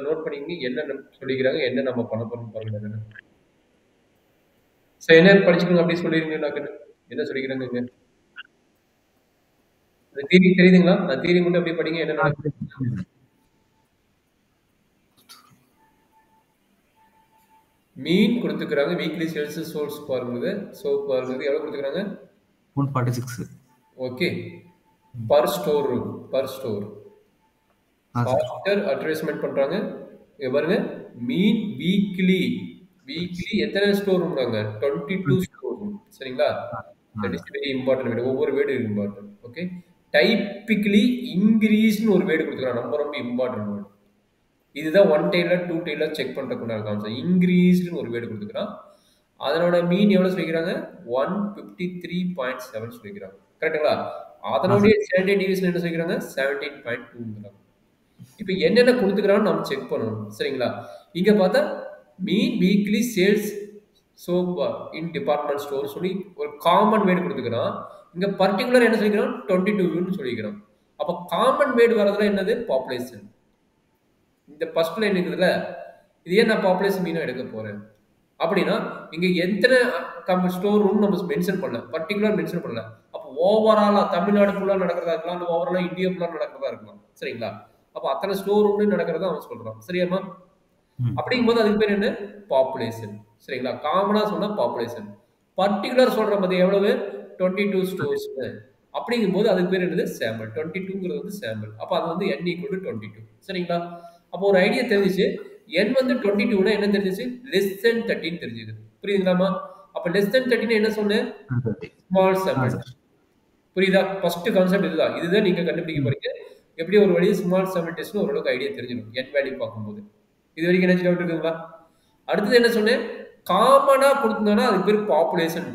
Note பண்ணிக்கங்க என்ன சொல்லிக்கிறாங்க, என்ன நம்ம பண்ண போறோம் பாருங்க என்னன்னு. சோ என்ன படிச்சுக்கோங்க அப்படி சொல்லிருங்க டாக்குன்னு. என்ன சொல்லிக்கிறாங்க இங்க? அந்த தியரி தெரியுதுங்களா? அந்த தியரி மட்டும் அப்படியே படிங்க என்ன நடக்குது. மீன் கொடுத்துக்கிறாங்க வீக்லி சேல்ஸ் சோர்ஸ் பாருங்க. சோ பாருங்க எவ்வளவு கொடுத்துக்கிறாங்க? 146. Okay. Per store per store. Software advertisement பண்றாங்க. இங்க பாருங்க மீன் வீக்லி எத்தனை ஸ்டோர் ரூம்றாங்க? 22 ஸ்டோர் ரூம். சரிங்களா? That is very important word. ஒவ்வொரு வேர்டு இம்பார்ட்டன்ட். ஓகே. டைப்பிக்கலி இன்க்ரீஸ்னு ஒரு வேர்டு கொடுத்துருக்காங்க. ரொம்ப ரொம்ப இம்பார்ட்டன்ட் வேர்டு. இதுதான் 1 டெய்லர் 2 டெய்லர் செக் பண்றதுக்குண்டான கான்செப்ட். இன்க்ரீஸ்னு ஒரு வேர்டு கொடுத்துக்கிறான். அதனோட மீன் எவ்வளவு சொல்லிக்கிறாங்க? 153.7 சொல்லிக்கிறாங்க. கரெக்ட்டுங்களா? அதனுடைய ஸ்டாண்டர்ட் டிவியேஷன் என்ன சொல்லிக்கிறாங்க? 17.2ங்கிறாங்க. இப்போ என்னென்ன கொடுத்துக்கிறான்னு நம்ம செக் பண்ணணும். சரிங்களா? இங்க பார்த்தா mean weekly sales soap in department store சொல்லி ஒரு காமன் வேர்டு கொடுத்துக்கிறான். இங்க பர்டிகுலர் என்ன சொல்லிக்கிறான்? 22 சொல்லிக்கிறான். அப்ப காமன் வேர்டு வரதுல என்னது? பாப்புலேஷன். இந்த ஃபர்ஸ்ட் லைன் இருக்குதுல்ல, இது ஏன் நான் பாப்புலேஷன் மீனும் எடுக்க போறேன் அப்படின்னா இங்க எத்தனை ஸ்டோர் ரூம் நம்ம மென்ஷன் பண்ணல, பர்டிகுலர் மென்ஷன் பண்ணல. அப்போ ஓவராலா தமிழ்நாடு ஃபுல்லா நடக்கிறதா இருக்கலாம், இல்லை ஓவராலா இந்தியா ஃபுல்லா நடக்கிறதா இருக்கலாம். சரிங்களா? அப்போ அத்தனை ஸ்டோர் ரூம்ல நடக்கிறதா அவன் சொல்றான். சரியாமா? அப்படிங்கும்போது அதுக்கு பேர் என்ன? பாப்புலேஷன். சரிங்களா? காமனா சொன்னா பாப்புலேஷன். பர்டிகுலர் சொல்ற மாதிரி எவ்வளவு? 22 ஸ்டோர்ஸ். அப்படிங்கும்போது அதுக்கு பேர் என்னது? சாம்பிள். 22ங்கிறது வந்து சாம்பிள். அப்போ அது வந்து n = 22. சரிங்களா? அப்போ ஒரு ஐடியா தெரிஞ்சிச்சு. n வந்து 22னா என்ன தெரிஞ்சிச்சு? லெஸ் தென் 13 தெரிஞ்சுது. புரியுதுங்களாமா? அப்ப லெஸ் தென் 13 என்ன சொன்னேன்? Small sample. புரியுதா? ஃபர்ஸ்ட் கான்செப்ட் இதுதான். இதுதான் நீங்க கண்டுபிடிக்க போறீங்க. எப்படி ஒரு வழி ஸ்மால் சாம்பிள் டெஸ்ட்னு ஓரளவுக்கு ஐடியா தெரிஞ்சிடும் n வேல்யூ பார்க்கும்போது. இது வரைக்கும் என்ன டவுட் இருக்குங்களா? அடுத்தது என்ன சொன்னேன்? காமனா கொடுத்தோம்னா அதுக்கு பேர் பாப்புலேஷன்.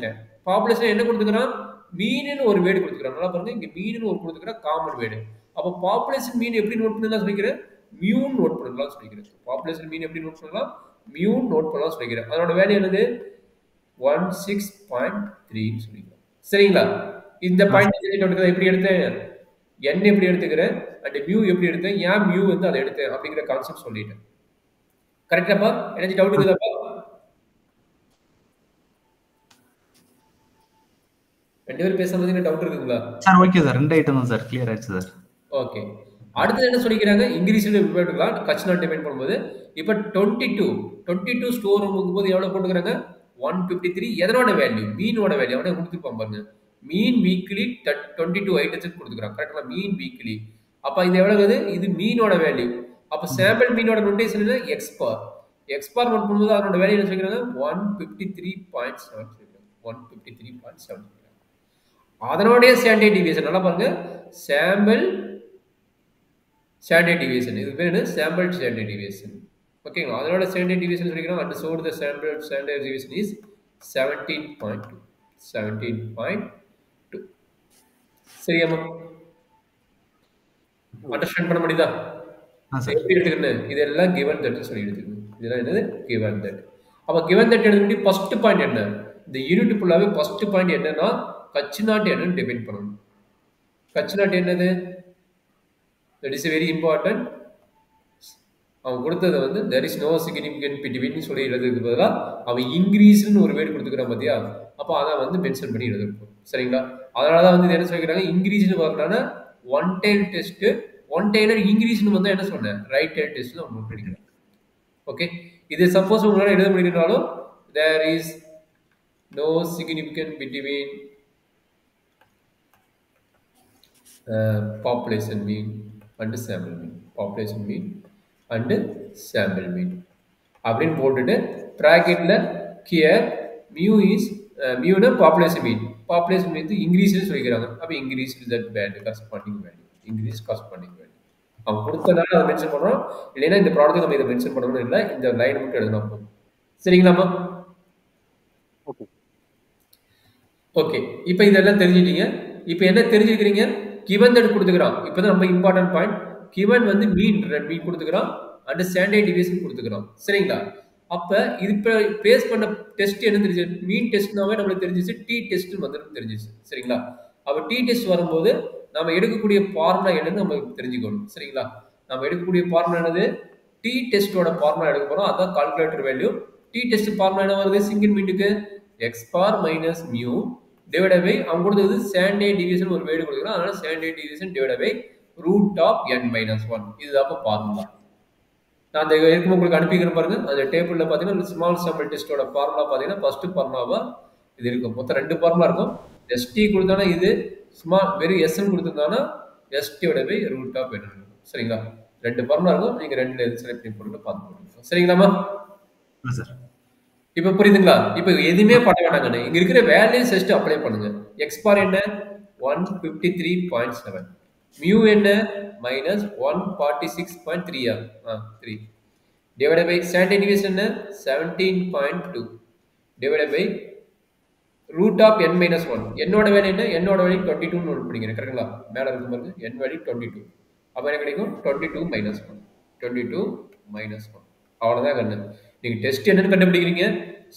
பாப்புலேஷன் என்ன கொடுத்துக்கிறான்? மீன்னு ஒரு வேர்டு கொடுத்துக்கிறான். நல்லா பாருங்க, இங்க மீன்னு ஒரு கொடுத்துக்கிறான் காமன் வேர்டு. அப்போ பாப்புலேஷன் மீன் எப்படி நோட் பண்ணலாம் சொல்லிக்கிறேன்? மியூன் நோட் பண்ணலாம் சொல்லிக்கிறேன். பாப்புலேஷன் மீன் எப்படி நோட் பண்ணலாம்? மியூன் நோட் பண்ணலாம் சொல்லிக்கிறேன். அதோட வேல்யூ என்னது? 16.3 சொல்லிக்கிறேன். சரிங்களா? இந்த பாயிண்ட் எப்படி எடுத்தேன்? n எப்படி எடுத்துக்கிறேன் அண்ட் மியூ எப்படி எடுத்தேன், ஏன் மியூ வந்து அதை எடுத்தேன் அப்படிங்கிற கான்செப்ட் சொல்லிட்டேன். கரெக்டாப்பா? எனக்கு டவுட் இருக்குதாப்பா? ரெண்டு பேரும் பேசுறது டவுட் இருக்குங்களா? சார் ஓகே சார், ரெண்டு ஐட்டம் தான் சார், கிளியர் ஆயிடுச்சு சார். ஓகே. அடுத்து என்ன சொல்லிக்கிறாங்க? இங்கிலீஷ்ல போட்டுக்கலாம் கட்சினா டிபெண்ட் பண்ணும்போது. இப்போ 22 ஸ்டோர் ரூமுக்கு போது எவ்வளவு போட்டுக்கிறாங்க? 153. எதனோட வேல்யூ? மீனோட வேல்யூ. அவனே கொடுத்துருப்பான் பாருங்க. Mean weekly 22 ஐட்டத்துக்கு கொடுத்துக்கிறான். கரெக்டா? மீன் வீக்லி. அப்ப இது எவ்வளவு? இது மீனோட வேல்யூ. அப்ப சாம்பிள் மீனோட நோட்டேஷன் என்ன? எக்ஸ்பார். எக்ஸ்பார் நோட் பண்ணும்போது அதனோட வேல்யூ என்ன சொல்லிக்கிறாங்க? 153.7 சொல்லிக்கிறாங்க. 153.7 சொல்லிக்கிறாங்க. அதனுடைய ஸ்டாண்டர்ட் டிவியேஷன் நல்லா பாருங்க. Sample standard deviation. இது பேர் என்ன? Sample standard deviation. ஓகேங்களா? அதனோட ஸ்டாண்டர்ட் டிவியேஷன் சொல்லிக்கிறோம். And so the sample standard deviation is 17.2. 17.2. சரியாமா? அண்டர்ஸ்டாண்ட் பண்ண முடியுதா? எப்படி எடுத்துக்கணும்? இதெல்லாம் given that சொல்லி எடுத்துக்கணும். இதெல்லாம் என்னது? given that. அப்ப given that எடுத்துக்கிட்டு ஃபர்ஸ்ட் பாயிண்ட் என்ன? இந்த யூனிட் ஃபுல்லாவே ஃபர்ஸ்ட் பாயிண்ட் என்னன்னா கட்சி நாட்டு என்னன்னு டிபெண்ட் பண்ணணும். கட்சி நாட்டு என்னது? That is very important. அவன் கொடுத்தது வந்து there is no significant between சொல்லி எழுதுறதுக்கு பதிலாக அவன் இன்க்ரீஸ்னு ஒரு வேர்டு கொடுத்துக்கிறான் பார்த்தியா? அப்போ அதை வந்து மென்ஷன் பண்ணி எழுதிருப்போம். சரிங்களா? அதனால தான் வந்து என்ன சொல்லிக்கிறாங்க? இன்க்ரீஸ்னு வரலான்னா one tail test, one tailed இன்க்ரீஸ்னு வந்தால் என்ன சொன்னேன்? ரைட் டைல் டெஸ்ட் அவன் நோட் பண்ணிக்கிறான். ஓகே. இது சப்போஸ் உங்களால் எழுத முடியலனாலும் there is no significant between population mean and sample mean. Population mean and sample mean அப்படின்னு போட்டுட்டு ப்ராக்கெட்ல கியர் மியூ இஸ் மியூனா பாப்புலேஷன் மீன். பாப்புலேஷன் மீன் இன்க்ரீஸ்னு சொல்லிக்கிறாங்க. அப்போ increase that value corresponding value. Increase corresponding value அவன் கொடுத்தனால அதை மென்ஷன் பண்ணுறோம். இல்லைன்னா இந்த ப்ராடக்ட் நம்ம இதை மென்ஷன் பண்ணணும் இல்லை, இந்த லைன் மட்டும் எழுதணும் போதும். சரிங்களாமா? ஓகே. இப்போ இதெல்லாம் தெரிஞ்சிட்டீங்க. இப்போ என்ன தெரிஞ்சுக்கிறீங்க? Given that கொடுத்துக்கிறான். இப்போ தான் ரொம்ப இம்பார்ட்டன்ட் பாயிண்ட். கிவன் வந்து மீன் கொடுத்துக்கிறான் அண்ட் ஸ்டாண்டர்ட் டிவியேஷன் கொடுத்துக்கிறான். சரிங்களா? அப்ப இது பேஸ் பண்ண டெஸ்ட் என்ன தெரிஞ்சு? மீன் டெஸ்ட்னாவே நம்மளுக்கு தெரிஞ்சிச்சு, டி டெஸ்ட் வந்து தெரிஞ்சிச்சு. சரிங்களா? அப்ப டி டெஸ்ட் வரும்போது நம்ம எடுக்கக்கூடிய ஃபார்முலா என்னன்னு நம்ம தெரிஞ்சுக்கணும். சரிங்களா? நம்ம எடுக்கக்கூடிய ஃபார்முலா என்னது? டி டெஸ்டோட ஃபார்முலா எடுக்க போறோம். அதான் calculator value. T test formula என்ன வருது? சிங்கிள் மீட்டுக்கு x bar minus mu divided by அவங்க கொடுத்தது ஸ்டாண்டர்ட் டிவிஷன் ஒரு வேர்டு கொடுக்குறோம். அதனால standard division divided by root of n minus one. இதுதான் இப்போ ஃபார்முலா. நான் அந்த இருக்கும் உங்களுக்கு அனுப்பிக்கிறேன் பாருங்க. அந்த டேபிளில் பார்த்தீங்கன்னா ஸ்மால் சாம்பிள் டெஸ்ட்டோட ஃபார்முலா பார்த்தீங்கன்னா ஃபர்ஸ்ட் ஃபார்முலாவா இது இருக்கும். மொத்தம் 2 ஃபார்முலா இருக்கும். எஸ்டி கொடுத்தானா இது ஸ்மால் வெறும் எஸ்என் கொடுத்துருந்தானா எஸ்டியோட பை ரூட் ஆஃப் n. சரிங்களா? 2 ஃபார்முலா இருக்கும். நீங்கள் 2 செலக்ட் பண்ணி போட்டு பார்த்து போட்டுருக்கோம். சரிங்களாமா? சார் இப்போ புரியுதுங்களா? இப்போ எதுவுமே பண்ண வேண்டாங்கண்ணே. இங்க இருக்கிற வேல்யூ ஜஸ்ட் அப்ளை பண்ணுங்க. எக்ஸ் பார் என்ன 153.7, மியூ என்ன minus 146.3 3 divided by standard division என்ன 17.2 divided by root of n minus 1. என்னோட வேல்யூ என்ன? என்னோட வேல்யூ 22 நோட் பண்ணிக்கிறேன். கரெக்டுங்களா? மேலே இருக்கும் பாருங்க n வேல்யூ 22. அப்போ என்ன கிடைக்கும்? 22 மைனஸ் 1. 22 மைனஸ் 1. அவ்வளோதான் கண்ணு. நீங்கள் டெஸ்ட் என்னன்னு கண்டுபிடிக்கிறீங்க.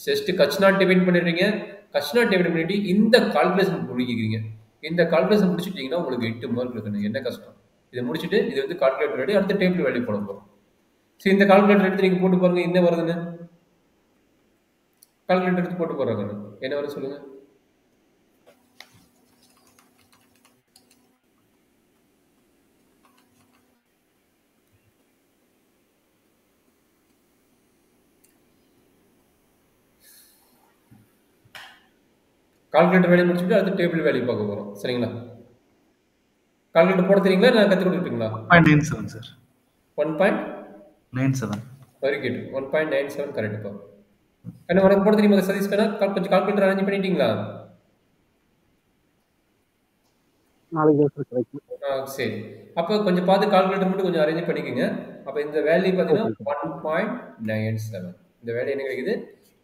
டெஸ்ட் கட்ச் டிவைட் பண்ணிடுறீங்க. கட்ச் டிவைட் பண்ணிட்டு இந்த கால்குலேஷன் முடிக்கிறீங்க. இந்த கால்குலேஷன் முடிச்சுட்டீங்கன்னா உங்களுக்கு 8 மார்க் இருக்குங்க. என்ன கஷ்டம்? இதை முடிச்சுட்டு இது வந்து கால்குலேட்டர் வேல்யூ அடுத்த டேபிள் வேல்யூ போட போகிறோம். சரி, இந்த கால்குலேட்டர் எடுத்து நீங்கள் போட்டு பாருங்க என்ன வருதுன்னு. கால்குலேட்டர் எடுத்து போட்டு போடுறாங்க. என்ன வருது சொல்லுங்க. கால்குலேட்டர் வேல்யூ முடிச்சுட்டு அடுத்த டேபிள் வேல்யூ பார்க்க போகிறோம். சரிங்களா? கால்குலேட்டர் போட தெரியுங்களா? நான் கற்றுக் கொடுத்துட்டுங்களா? 1.97 சார். 1.97. 97. Very good. 1.97 கரெக்ட். இப்போ கண்ணு உனக்கு போட தெரியுமா சதீஷ் கண்ணா? கொஞ்சம் கால்குலேட்டர் அரேஞ்ச் பண்ணிட்டீங்களா? சரி, அப்போ கொஞ்சம் பார்த்து கால்குலேட்டர் மட்டும் கொஞ்சம் அரேஞ்ச் பண்ணிக்கோங்க. அப்போ இந்த வேல்யூ பார்த்தீங்கன்னா 1.97. இந்த வேல்யூ என்ன கிடைக்குது?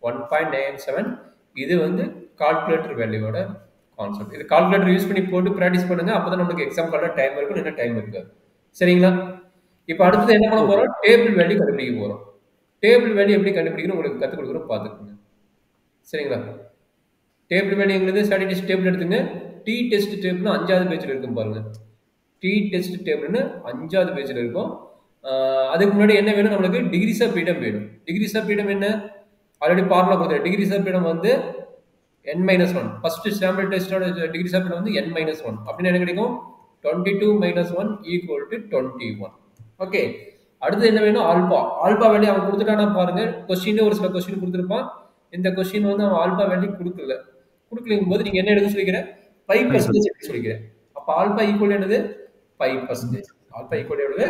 1.97. இது வந்து கால்குலேட்டர் வேல்யூவோட கான்செப்ட். இது கால்குலேட்டர் யூஸ் பண்ணி போட்டு ப்ராக்டிஸ் பண்ணுங்க. அப்பதான் நமக்கு எக்ஸாம் கால்ல டைம் இருக்கும், என்ன டைம் இருக்காது. சரிங்களா? இப்போ அடுத்தது என்ன பண்ண போறோம்? டேபிள் வேல்யூ கண்டுபிடிக்க போறோம். டேபிள் வேல்யூ எப்படி கண்டுபிடிக்கணும் உங்களுக்கு கற்றுக் கொடுக்குறோம், பார்த்துக்கோங்க. சரிங்களா? டேபிள் வேல்யூ எங்களுக்கு ஸ்டாட்டிஸ்டிக்ஸ் டேபிள் எடுத்துங்க. டி டெஸ்ட் டேபிள்னு 5வது பேஜில் இருக்கும் பாருங்க. டி டெஸ்ட் டேபிள்னு 5வது பேஜில் இருக்கும். அதுக்கு முன்னாடி என்ன வேணும் நம்மளுக்கு? டிகிரிஸ் ஆஃப் ஃப்ரீடம் வேணும். டிகிரிஸ் ஆஃப் ஃப்ரீடம் என்ன? ஆல்ரெடி ஃபார்முலா கொடுத்துருக்கேன். டிகிரிஸ் ஆஃப் ஃப்ரீடம் வந்து n-1. ஃபர்ஸ்ட் சாம்பிள் டெஸ்டோட டிகிரிஸ் ஆஃப் ஃப்ரீடம் வந்து n-1. அப்படின்னு என்ன கிடைக்கும்? 22 minus 1 equal to 21. ஓகே, அடுத்து என்ன வேணும்? ஆல்பா. ஆல்பா வேல்யூ அவன் கொடுத்துட்டானா பாருங்க. கொஸ்டின் ஒரு சில கொஸ்டின் கொடுத்துருப்பான். இந்த கொஸ்டின் வந்து அவன் ஆல்பா வேல்யூ கொடுக்கலும் போது நீங்க என்ன எடுக்க சொல்லிக்கிறேன்? 5% எடுக்க சொல்லிக்கிறேன். அப்ப ஆல்பா ஈக்குவல் என்னது? 5%. ஆல்பா ஈக்குவல் எவ்வளவு?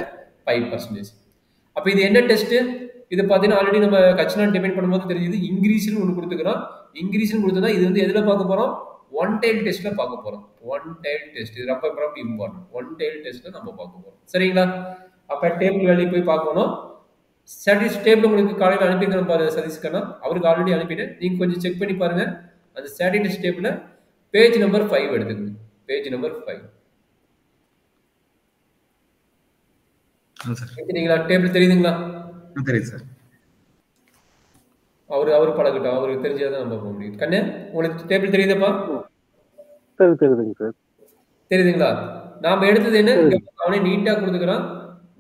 5%. அப்ப இது என்ன டெஸ்ட்? இது பார்த்தீங்கன்னா ஆல்ரெடி நம்ம கட்ச்னான் டிபெண்ட் பண்ணும்போது தெரியுது. இன்க்ரீஸ்னு ஒன்று கொடுத்துக்கிறோம். இன்க்ரீஸ்னு கொடுத்தா இது வந்து எதுல பார்க்க போறோம்? ஒன் டைல் டெஸ்ட்ல பார்க்க போறோம். ஒன் டைல் டெஸ்ட் இது ரொம்ப ரொம்ப இம்பார்ட்டன்ட். ஒன் டைல் டெஸ்ட்ல நம்ம பார்க்க போறோம். சரிங்களா? அப்ப டேபிள் வேல்யூ போய் பார்க்கணும். ஸ்டாட்டிஸ்டிக்ஸ் டேபிள் உங்களுக்கு காலையில் அனுப்பிக்கிறேன் பாரு சதீஷ் கண்ணா. அவருக்கு ஆல்ரெடி அனுப்பிட்டேன். நீங்க கொஞ்சம் செக் பண்ணி பாருங்க. அந்த ஸ்டாட்டிஸ்டிக்ஸ் டேபிள்ல பேஜ் நம்பர் 5 எடுத்துக்கோங்க. பேஜ் நம்பர் 5 எடுத்துட்டீங்களா? டேபிள் தெரியுதுங்களா? தெரியுது சார். அவரு பழகட்டும். அவருக்கு தெரிஞ்சாதான் நம்ம போக முடியும். கண்ணு உங்களுக்கு டேபிள் தெரியுதப்பா? தெரியுதுங்க சார். தெரியுதுங்களா? நாம எடுத்தது என்ன? அவனே நீட்டா கொடுத்துக்கிறான்.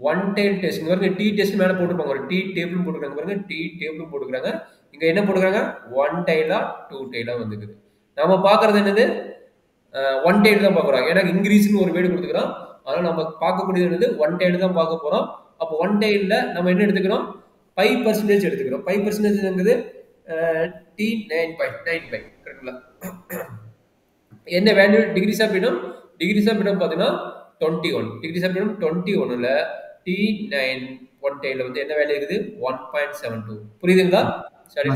One tail test. இங்க பாருங்க டி டெஸ்ட் மேல போட்டுருப்பாங்க. ஒரு டி டேபிள் போட்டுருக்காங்க பாருங்க. டி டேபிள் போட்டுக்கிறாங்க. இங்க என்ன போட்டுக்கிறாங்க? ஒன் டைலா டூ டைலா வந்துக்குது. நாம பாக்குறது என்னது? ஒன் டைல் தான் பாக்குறோம். ஏன்னா இன்க்ரீஸ்னு ஒரு வேர்டு கொடுத்துக்கிறோம். அதனால நம்ம பார்க்கக்கூடியது என்னது? ஒன் டைல் தான் பார்க்க போறோம். அப்போ ஒன் டைல்ல நம்ம என்ன எடுத்துக்கிறோம்? 5% எடுத்துக்கிறோம். 5% T9.95. கரெக்டுங்களா? என்ன value? Degrees of freedom. Degrees of freedom பார்த்தீங்கன்னா 21. டிகிரிஸ் ஆஃப் ஃப்ரீடம் 21ல T9 ஒன் டைல வந்து என்ன வேல்யூ இருக்குது? 1.72. புரியுதுங்களா? சரி,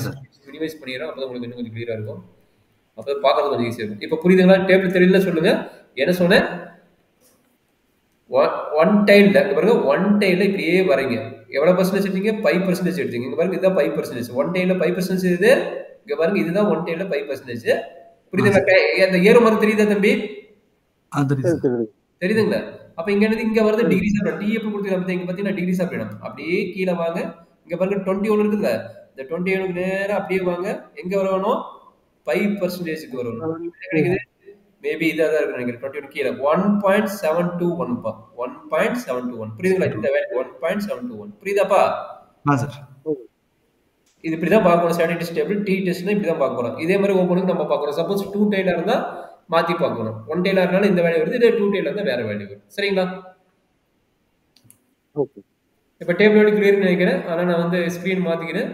மினிமைஸ் பண்ணிடுறோம். அப்போ உங்களுக்கு இன்னும் கொஞ்சம் கிளியரா இருக்கும். அப்போ பார்க்கறது கொஞ்சம் ஈஸியாக இருக்கும். இப்போ புரியுதுங்களா? டேபிள் தெரியல சொல்லுங்க. என்ன சொன்னேன்? ஒன் டைல்ல பாருங்க. ஒன் டைல்ல இப்படியே வரீங்க. எவ்வளவு பர்சன்டேஜ் எடுத்தீங்க? 5% எடுத்தீங்க. இங்க பாருங்க இதுதான் 5%. ஒன் டைல்ல 5% இது. இங்க பாருங்க இதுதான் ஒன் டைல்ல 5%. புரியுதுங்களா? அந்த ஏறு மாதிரி தெரியுதா தம்பி? தெரியுதுங்களா? அப்ப இங்க என்னது? இங்க வருது டிகிரிஸ் ஆஃப் டி எப்ப கொடுத்துருக்காங்க? இங்க பாத்தீங்கன்னா டிகிரிஸ் ஆஃப் ஃப்ரீடம். அப்படியே கீழே வாங்க. இங்க பாருங்க 21 இருக்குல்ல? இந்த 21க்கு நேரா அப்படியே வாங்க. எங்க வரணும்? 5%க்கு வரணும். கிடைக்குது. மேபி இதாக தான் இருக்கு நினைக்கிறேன். 21 கீழே 1.721 1.721 புரியுதுங்களா? இந்த வேல்யூ 1.721 புரியுதாப்பா? சார். இது இப்படி தான் பார்க்கணும். ஸ்டாண்டர்ட் டெஸ்ட் டேபிள் டி டெஸ்ட்னா இப்படி தான் பார்க்கணும். இதே மாதிரி ஒவ்வொன்றுக்கும் நம்ம பார்க்குறோம். சப்போஸ் 2 டெய்லா இருந்தால் மாற்றி பார்க்கணும். 1 டெய்லா இருந்தாலும் இந்த வேல்யூ வருது, இதே 2 டெய்லா இருந்தால் வேற வேல்யூ வரும். சரிங்களா? ஓகே. இப்போ டேபிள் வேல்யூ கிளியர்னு நினைக்கிறேன். ஆனால் நான் வந்து ஸ்க்ரீன் மாற்றிக்கிறேன்.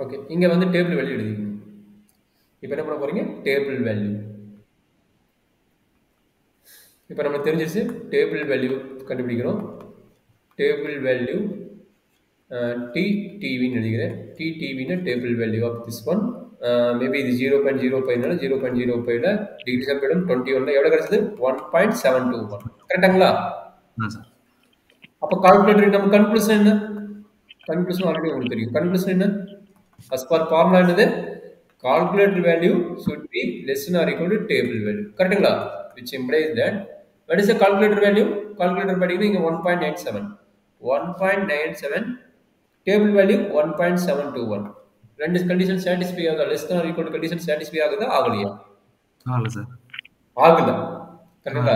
ஓகே, இங்கே வந்து டேபிள் வேல்யூ எழுதிக்கணும். இப்போ என்ன பண்ண போறீங்க? Table value. இப்போ நமக்கு தெரிஞ்சிருச்சு டேபிள் வேல்யூ கண்டுபிடிக்கிறோம். டேபிள் வேல்யூ டிடிவின்னு எழுதிக்கிறேன். டிடிவின்னு table value of this one. Maybe இது 0.05னால 0.05ல டிகிரி செப்பரேட் 21ல எவ்வளோ கிடைச்சது? 1.721 கரெக்டாங்களா? அப்போ கால்குலேட்டர் நம்ம கன்க்ளூஷன் என்ன? கன்க்ளூஷன் ஆல்ரெடி உங்களுக்கு தெரியும். கன்க்ளூஷன் என்ன? as per formula என்னது? calculated value should be less than or equal to table value. கரெக்ட்டுங்களா? which implies that what is the calculated value? calculator பாத்தீங்கன்னா இங்க 1.97 1.97 table value 1.721. ரெண்டு கண்டிஷன் satisfy ஆகுதா? less than or equal to condition satisfy ஆகுதா? ஆகலையா? ஆகல sir. ஆகல. கரெக்ட்டா?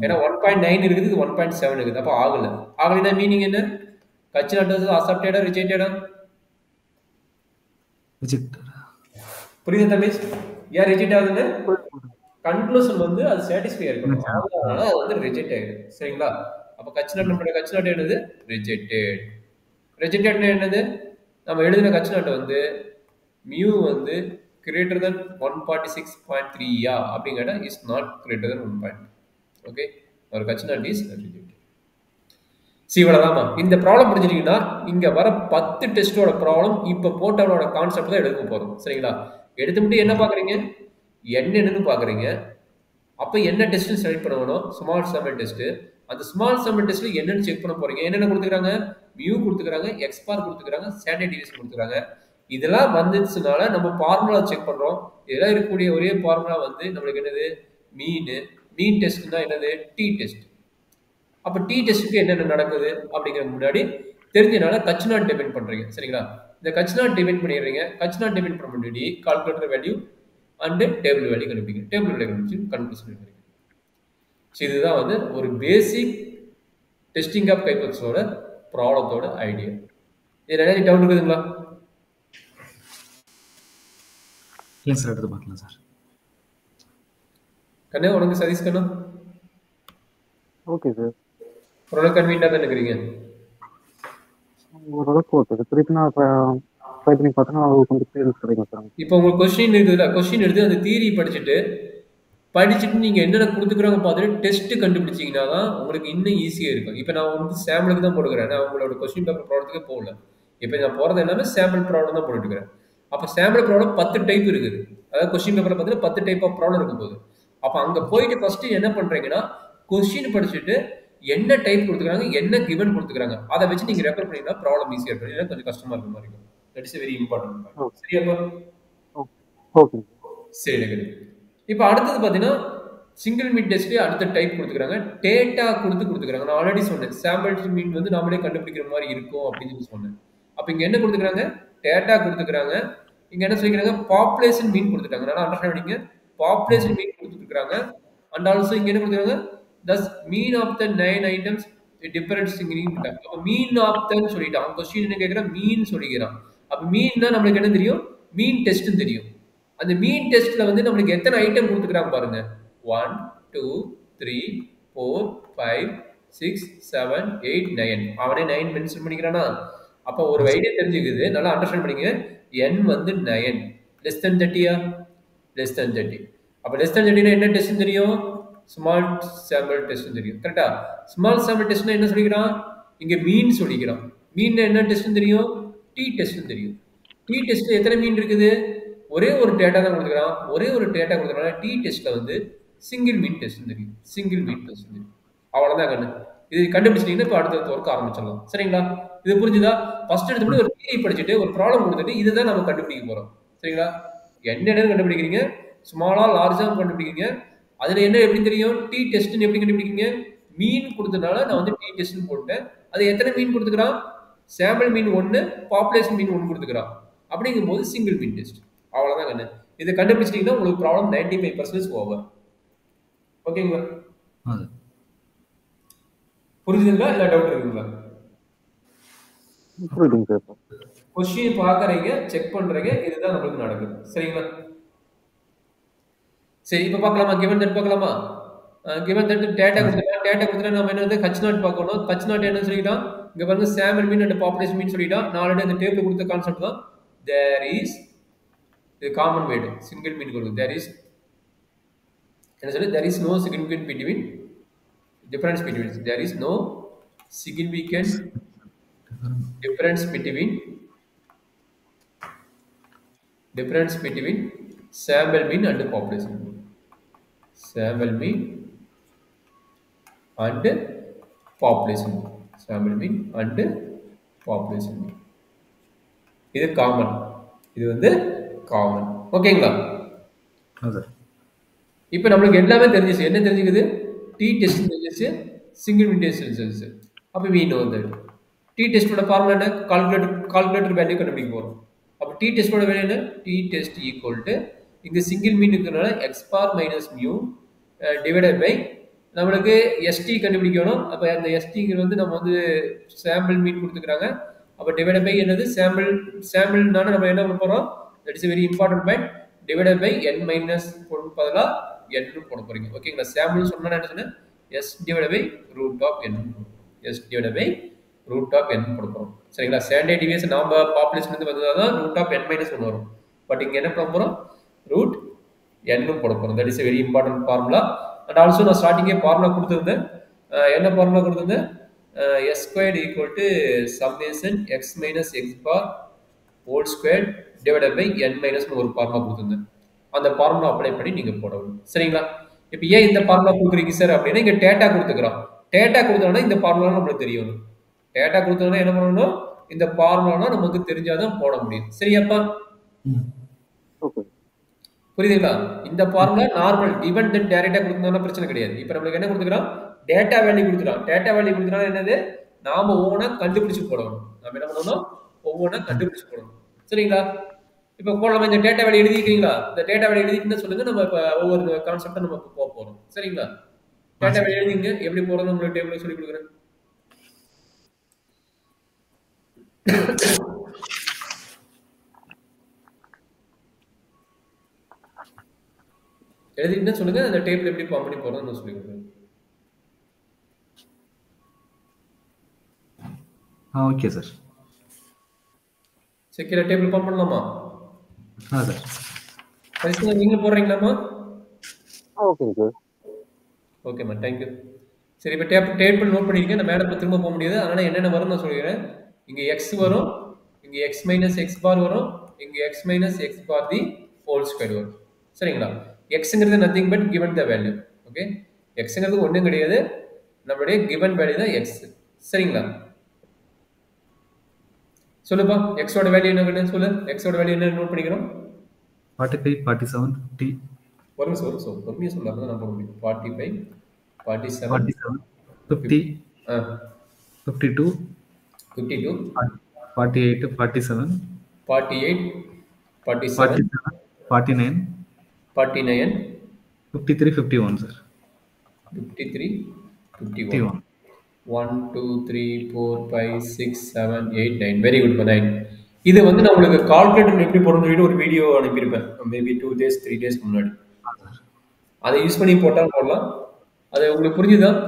ஏன்னா 1.9 இருக்குது, இது 1.7 இருக்குது. அப்ப ஆகல. ஆகலைனா மீனிங் என்ன? கட்சி நாட்டு அக்செப்டடா ரிஜெக்டடா? புரியுது தம்பி? ஏன் ரிஜெக்ட் ஆகுதுன்னு? கன்க்ளூஷன் வந்து அது சாட்டிஸ்ஃபை ஆயிருக்கணும். அதனால அது வந்து ரிஜெக்ட் ஆயிடுது. சரிங்களா? அப்ப கட்சிநாட் நம்மளுடைய கட்சிநாட் என்னது? ரிஜெக்டட். ரிஜெக்டட்னா என்னது? நம்ம எழுதின கட்சிநாட் வந்து மியூ வந்து கிரேட்டர் தென் 146.3 யா அப்படிங்கறத is not greater than 1. Okay, ஒரு கட்சிநாட் இஸ் ரிஜெக்டட். இவ்வளவுதாமா. இந்த ப்ராப்ளம் புரிஞ்சுட்டீங்கன்னா இங்க வர 10 டெஸ்டோட ப்ராப்ளம் இப்ப போட்டவனோட கான்செப்ட் தான் எடுக்க போறோம். சரிங்களா? எடுத்துட்டு என்ன பாக்குறீங்க? என்னன்னு பாக்குறீங்க. அப்ப என்ன டெஸ்ட் செலக்ட் பண்ணணும்? Small sample test. அந்த ஸ்மால் சாம்பிள் டெஸ்ட்ல என்னன்னு செக் பண்ண போறீங்க? என்னென்ன கொடுத்துக்கிறாங்க? மியூ கொடுத்துக்கிறாங்க, எக்ஸ் பார் கொடுத்துக்கிறாங்க, ஸ்டாண்டர்ட் டிவியேஷன் கொடுத்துக்கிறாங்க. இதெல்லாம் வந்துச்சுனால நம்ம ஃபார்முலா செக் பண்றோம். இதெல்லாம் இருக்கக்கூடிய ஒரே ஃபார்முலா வந்து நம்மளுக்கு என்னது? மீன் டெஸ்ட்னா என்னது? D test. அப்ப டி டெஸ்ட்டுக்கு என்னென்ன நடக்குது அப்படிங்கிற முன்னாடி தெரிஞ்சனால கட்சிநாட் டிபெண்ட் பண்றீங்க. சரிங்களா? இந்த கட்சிநாட் டிபெண்ட் பண்ணிடுறீங்க. கட்சிநாட் டிபெண்ட் பண்ண முன்னாடி calculator value and table value கண்டுபிடிங்க. டேபிள் வேல்யூ கண்டுபிடிச்சு கன்க்ளூஷன் பண்ணுறீங்க. இதுதான் வந்து ஒரு பேசிக் டெஸ்டிங் ஆஃப் கைபக்ஸோட ப்ராப்ளத்தோட ஐடியா. இது என்ன டவுட் இருக்குதுங்களா? இல்லை சார், எடுத்து பார்க்கலாம் சார். கண்ணே, உனக்கு சதீஷ் கண்ணா? Okay sir. ஓரளவுக்கு கன்வீனியன்ட்டாக தான் இருக்கிறீங்க. ஓரளவுக்கு ஓகே சார். திருப்பி நான் ட்ரை பண்ணி பார்த்தோன்னா கொஞ்சம் கிளியரன்ஸ் கிடைக்கும் சார். இப்போ உங்களுக்கு கொஸ்டின் இருக்குதுல்ல, கொஸ்டின் எடுத்து அந்த தியரி படிச்சுட்டு நீங்கள் என்னென்ன கொடுத்துக்கிறாங்க பார்த்துட்டு டெஸ்ட் கண்டுபிடிச்சிங்கன்னா தான் உங்களுக்கு இன்னும் ஈஸியாக இருக்கும். இப்போ நான் வந்து சாம்பிளுக்கு தான் போட்டுக்கிறேன். நான் உங்களோட கொஸ்டின் பேப்பர் ப்ராப்ளத்துக்கே போகல. இப்போ நான் போகிறது எல்லாமே சாம்பிள் ப்ராப்ளம் தான் போட்டுக்கிறேன். அப்போ சாம்பிள் ப்ராப்ளம் 10 டைப் இருக்குது. அதாவது கொஸ்டின் பேப்பரில் பார்த்தீங்கன்னா 10 டைப் ஆஃப் ப்ராப்ளம் இருக்கும் போது அப்போ அங்கே போயிட்டு ஃபஸ்ட்டு என்ன பண்ணுறீங்கன்னா கொஸ்டின் படிச்சுட்டு என்ன டைப் கொடுத்துக்கிறாங்க, என்ன கிவன் கொடுத்துக்கிறாங்க, அதை வச்சு நீங்கள் ரெஃபர் பண்ணிங்கன்னா ப்ராப்ளம் ஈஸியாக இருக்கும். இல்லைன்னா கொஞ்சம் கஷ்டமாக இருக்கிற மாதிரி இருக்கும். That is very important. சரியாப்பா? ஓகே. சரி. இப்போ அடுத்தது பார்த்தீங்கன்னா சிங்கிள் மீன் டெஸ்ட்லேயே அடுத்த டைப் கொடுத்துக்கிறாங்க. டேட்டா கொடுத்துக்கிறாங்க. நான் ஆல்ரெடி சொன்னேன் சாம்பிள் மீன் வந்து நாமளே கண்டுபிடிக்கிற மாதிரி இருக்கும் அப்படின்னு சொல்லி சொன்னேன். அப்போ இங்கே என்ன கொடுத்துக்கிறாங்க? டேட்டா கொடுத்துக்கிறாங்க. இங்கே என்ன சொல்லிக்கிறாங்க? பாப்புலேஷன் மீன் கொடுத்துட்டாங்க. நல்லா அண்டர்ஸ்டாண்ட் பண்ணிங்க. பாப்புலேஷன் மீன் கொடுத்துருக்காங்க. அண்ட் ஆல்சோ இங்கே என்ன கொடுத்துருக்காங்க? thus mean of the 9 items different singing. அப்ப mean of the சொல்லிட்டான். क्वेश्चन என்ன கேக்குறா? மீன் சொல்லிக்கிறான். அப்ப மீன்னா நமக்கு என்ன தெரியும்? மீன் டெஸ்ட் தெரியும். அந்த மீன் டெஸ்ட்ல வந்து நமக்கு எத்தனை ஐட்டம் கொடுத்துக்கறாங்க பாருங்க. 1 2 3 4 5 6 7 8 9. அவனே 9 மென்ஷன் பண்ணிக்கிறானா? அப்ப ஒரு ஐடியா தெரிஞ்சுக்குது. நல்லா அண்டர்ஸ்டாண்ட் பண்ணிங்க. n வந்து 9 less than 30யா? less than 30. அப்ப less than 30 னா என்ன டெஸ்ட் தெரியும்? ஸ்மால் சாம்பிள் டெஸ்ட் தெரியும். கரெக்டா? ஸ்மால் சாம்பிள் டெஸ்ட்னா என்ன சொல்லிக்கிறான்? இங்க மீன் சொல்லிக்கிறான். மீன் என்ன டெஸ்ட் தெரியும்? டி டெஸ்ட் தெரியும். டி டெஸ்ட் எத்தனை மீன் இருக்குது? ஒரே ஒரு டேட்டா தான் கொடுத்துக்கிறான். ஒரே ஒரு டேட்டா கொடுத்துக்கிறான். டி டெஸ்ட்ல வந்து சிங்கிள் மீன் டெஸ்ட் தெரியும். சிங்கிள் மீன் டெஸ்ட் தெரியும். அவ்வளவுதான் கண்ணு. இது கண்டுபிடிச்சிட்டீங்கன்னா இப்போ அடுத்த ஒர்க் ஆரம்பிச்சிடலாம். சரிங்களா? இது புரிஞ்சுதா? ஃபர்ஸ்ட் எடுத்து ஒரு தியரி படிச்சுட்டு ஒரு ப்ராப்ளம் கொடுத்துட்டு இதுதான் நம்ம கண்டுபிடிக்க போறோம். சரிங்களா? என்னென்னு கண்டுபிடிக்கிறீங்க? ஸ்மாலா லார்ஜா கண்டுபிடிக்கிறீங்க. அதுல என்ன எப்படி தெரியும்? டி டெஸ்ட் எப்படி கண்டுபிடிக்கிறீங்க? மீன் கொடுத்தனால நான் வந்து டி டெஸ்ட் போட்டேன். அது எத்தனை மீன் கொடுத்துக்கிறான்? சாம்பிள் மீன் 1, பாப்புலேஷன் மீன் 1 கொடுத்துக்கிறான். அப்படிங்கும்போது சிங்கிள் மீன் டெஸ்ட். அவ்வளோதான் கண்ணு. இதை கண்டுபிடிச்சிட்டிங்கன்னா உங்களுக்கு ப்ராப்ளம் 95% ஓவர். ஓகேங்களா? ஆ சார். புரிஞ்சுதுங்களா இல்லை டவுட் இருக்குங்களா? புரியுதுங்க சார். கொஸ்டின் பார்க்குறீங்க, செக் பண்ணுறீங்க, இதுதான் நம்மளுக்கு நடக்குது. சரிங்களா? சரி, இப்போ பார்க்கலாமா? கிவன் தட் பார்க்கலாமா? கிவன் தட் டேட்டா கொடுத்துட்டா, டேட்டா கொடுத்துட்டா நம்ம என்ன வந்து ஹச் நாட் பார்க்கணும். ஹச் நாட் என்ன சொல்லிட்டான்? இங்கே பாருங்க sample mean and population mean சொல்லிட்டான். நான் ஆல்ரெடி அந்த டேபிள் கொடுத்த கான்செப்ட் தான். தேர் இஸ் இது காமன் வேர்டு சிங்கிள் மீன் கொடுக்கும். தேர் இஸ் என்ன சொல்லி there is no significant between difference between there is no significant difference between sample mean and population mean. Sample mean and population mean. Sample mean and population mean. இது common. இது வந்து common. ஓகேங்களா? ஆ sir. இப்போ நம்மளுக்கு எல்லாமே தெரிஞ்சிச்சு. என்ன தெரிஞ்சுக்குது? டி டெஸ்ட் தெரிஞ்சிச்சு, சிங்கிள் மீன் டெஸ்ட் தெரிஞ்சிச்சு. அப்போ we know that டி டெஸ்டோட ஃபார்முலா என்ன? கால்குலேட்டர் வேல்யூ கண்டுபிடிக்க போகிறோம். அப்போ டி டெஸ்டோட வேல்யூ என்ன? டி டெஸ்ட் ஈக்குவல் டு இங்கே சிங்கிள் மீன் இருக்கிறனால x bar minus mu divided by நம்மளுக்கு எஸ்டி கண்டுபிடிக்கணும். அப்போ அந்த எஸ்டிங்கிறது வந்து நம்ம வந்து சாம்பிள் மீன் கொடுத்துக்கிறாங்க. அப்போ டிவைடட் பை என்னது? சாம்பிள்னால நம்ம என்ன பண்ண போகிறோம்? That is very important point. Divided by n minus பதிலாக என்னு போட போகிறீங்க. ஓகேங்களா? சாம்பிள் சொன்னால் என்ன சொன்னேன்? S divided by root of n. S divided by root of n போட போகிறோம். சரிங்களா? ஸ்டாண்டர்ட் டிவியேஷன் நம்ம பாப்புலேஷன் வந்து வந்ததால் தான் ரூட் ஆஃப் என் மைனஸ் 1 வரும். பட் இங்கே என்ன பண்ண போகிறோம்? ரூட் என்னும் போட போகிறோம். That is very important formula. And also நான் ஸ்டார்டிங்கே ஃபார்முலா கொடுத்துருந்தேன். என்ன ஃபார்முலா கொடுத்துருந்தேன்? S squared equal to summation x minus x bar whole square divided by n மைனஸ்னு ஒரு ஃபார்முலா கொடுத்துருந்தேன். அந்த ஃபார்முலா அப்ளை பண்ணி நீங்கள் போடணும். சரிங்களா? இப்போ ஏன் இந்த ஃபார்முலா கொடுக்குறீங்க சார் அப்படின்னா இங்கே டேட்டா கொடுத்துக்கிறோம். டேட்டா கொடுத்தோன்னா இந்த ஃபார்முலா நம்மளுக்கு தெரியணும். டேட்டா கொடுத்தோன்னா என்ன பண்ணணும்? இந்த ஃபார்முலா நமக்கு தெரிஞ்சாதான் போட முடியும். சரியாப்பா? புரியுதுங்களா? இந்த ஃபார்முலா நார்மல் கிவன் தட் டைரக்டா கொடுத்தோம்னா பிரச்சனை கிடையாது. இப்போ நம்மளுக்கு என்ன கொடுத்துக்கிறோம்? டேட்டா வேல்யூ கொடுத்துறோம். டேட்டா வேல்யூ கொடுத்துறா என்னது? நாம ஒவ்வொன்றா கண்டுபிடிச்சு போடணும். நம்ம என்ன பண்ணணும்? ஒவ்வொன்றா கண்டுபிடிச்சு போடணும். சரிங்களா? இப்போ போடலாமா? இந்த டேட்டா வேல்யூ எழுதிக்கிறீங்களா? இந்த டேட்டா வேல்யூ எழுதிக்கிட்டு சொல்லுங்க. நம்ம இப்போ ஒவ்வொரு கான்செப்டா நம்ம போக போறோம். சரிங்களா? டேட்டா வேல்யூ எழுதிங்க. எப்படி போடணும் உங்களுக்கு டேபிள்ல சொல்லி கொடுக்குறேன். எழுதிட்டு சொல்லுங்க. அந்த டேபிள் எப்படி ஃபார்ம் பண்ணி போறதுன்னு சொல்லி கொடுக்குறேன். Okay sir. Secure table form பண்ணலாமா? சார். சரிங்க, நீங்களும் போடுறீங்களாமா? ஓகேங்க சார். ஓகேம்மா, தேங்க்யூ. சரி, இப்போ டேபிள் நோட் பண்ணியிருக்கேன். நான் மேடம் திரும்ப போக முடியாது. அதனால் என்னென்ன வரும் நான் சொல்லிடுறேன். இங்கே எக்ஸ் வரும், இங்கே எக்ஸ் மைனஸ் எக்ஸ் பார் வரும், இங்கே x minus x bar the whole square வரும். சரிங்களா? எக்ஸுங்கிறது nothing but given the value. Okay, எக்ஸுங்கிறது ஒன்றும் கிடையாது, நம்மளுடைய கிவன் வேல்யூ தான் எக்ஸ். சரிங்களா? சொல்லுப்பா, எக்ஸோட வேல்யூ என்ன சொல்லு. எக்ஸோட வேல்யூ என்ன நோட் பண்ணிக்கிறோம்? 45, 47, 50. ஒரு நிமிஷம் பொறுமையாக சொல்லாம தான் நான் போட முடியும். 45, 47, 50, 52, 52, 48, 47, 48, 47, 49, 49, 53, 51 சார். 53, 51. 1, 2, 3, 4, 5, 6, 7, 8, 9. Very good. 9. இது வந்து நான் உங்களுக்கு கால்குலேட்டர் எப்படி போடணும்னு ஒரு வீடியோ அனுப்பியிருப்பேன். மேபி 2 days 3 days முன்னாடி. அதை யூஸ் பண்ணி போட்டால் போடலாம். அது உங்களுக்கு புரிஞ்சுதான்?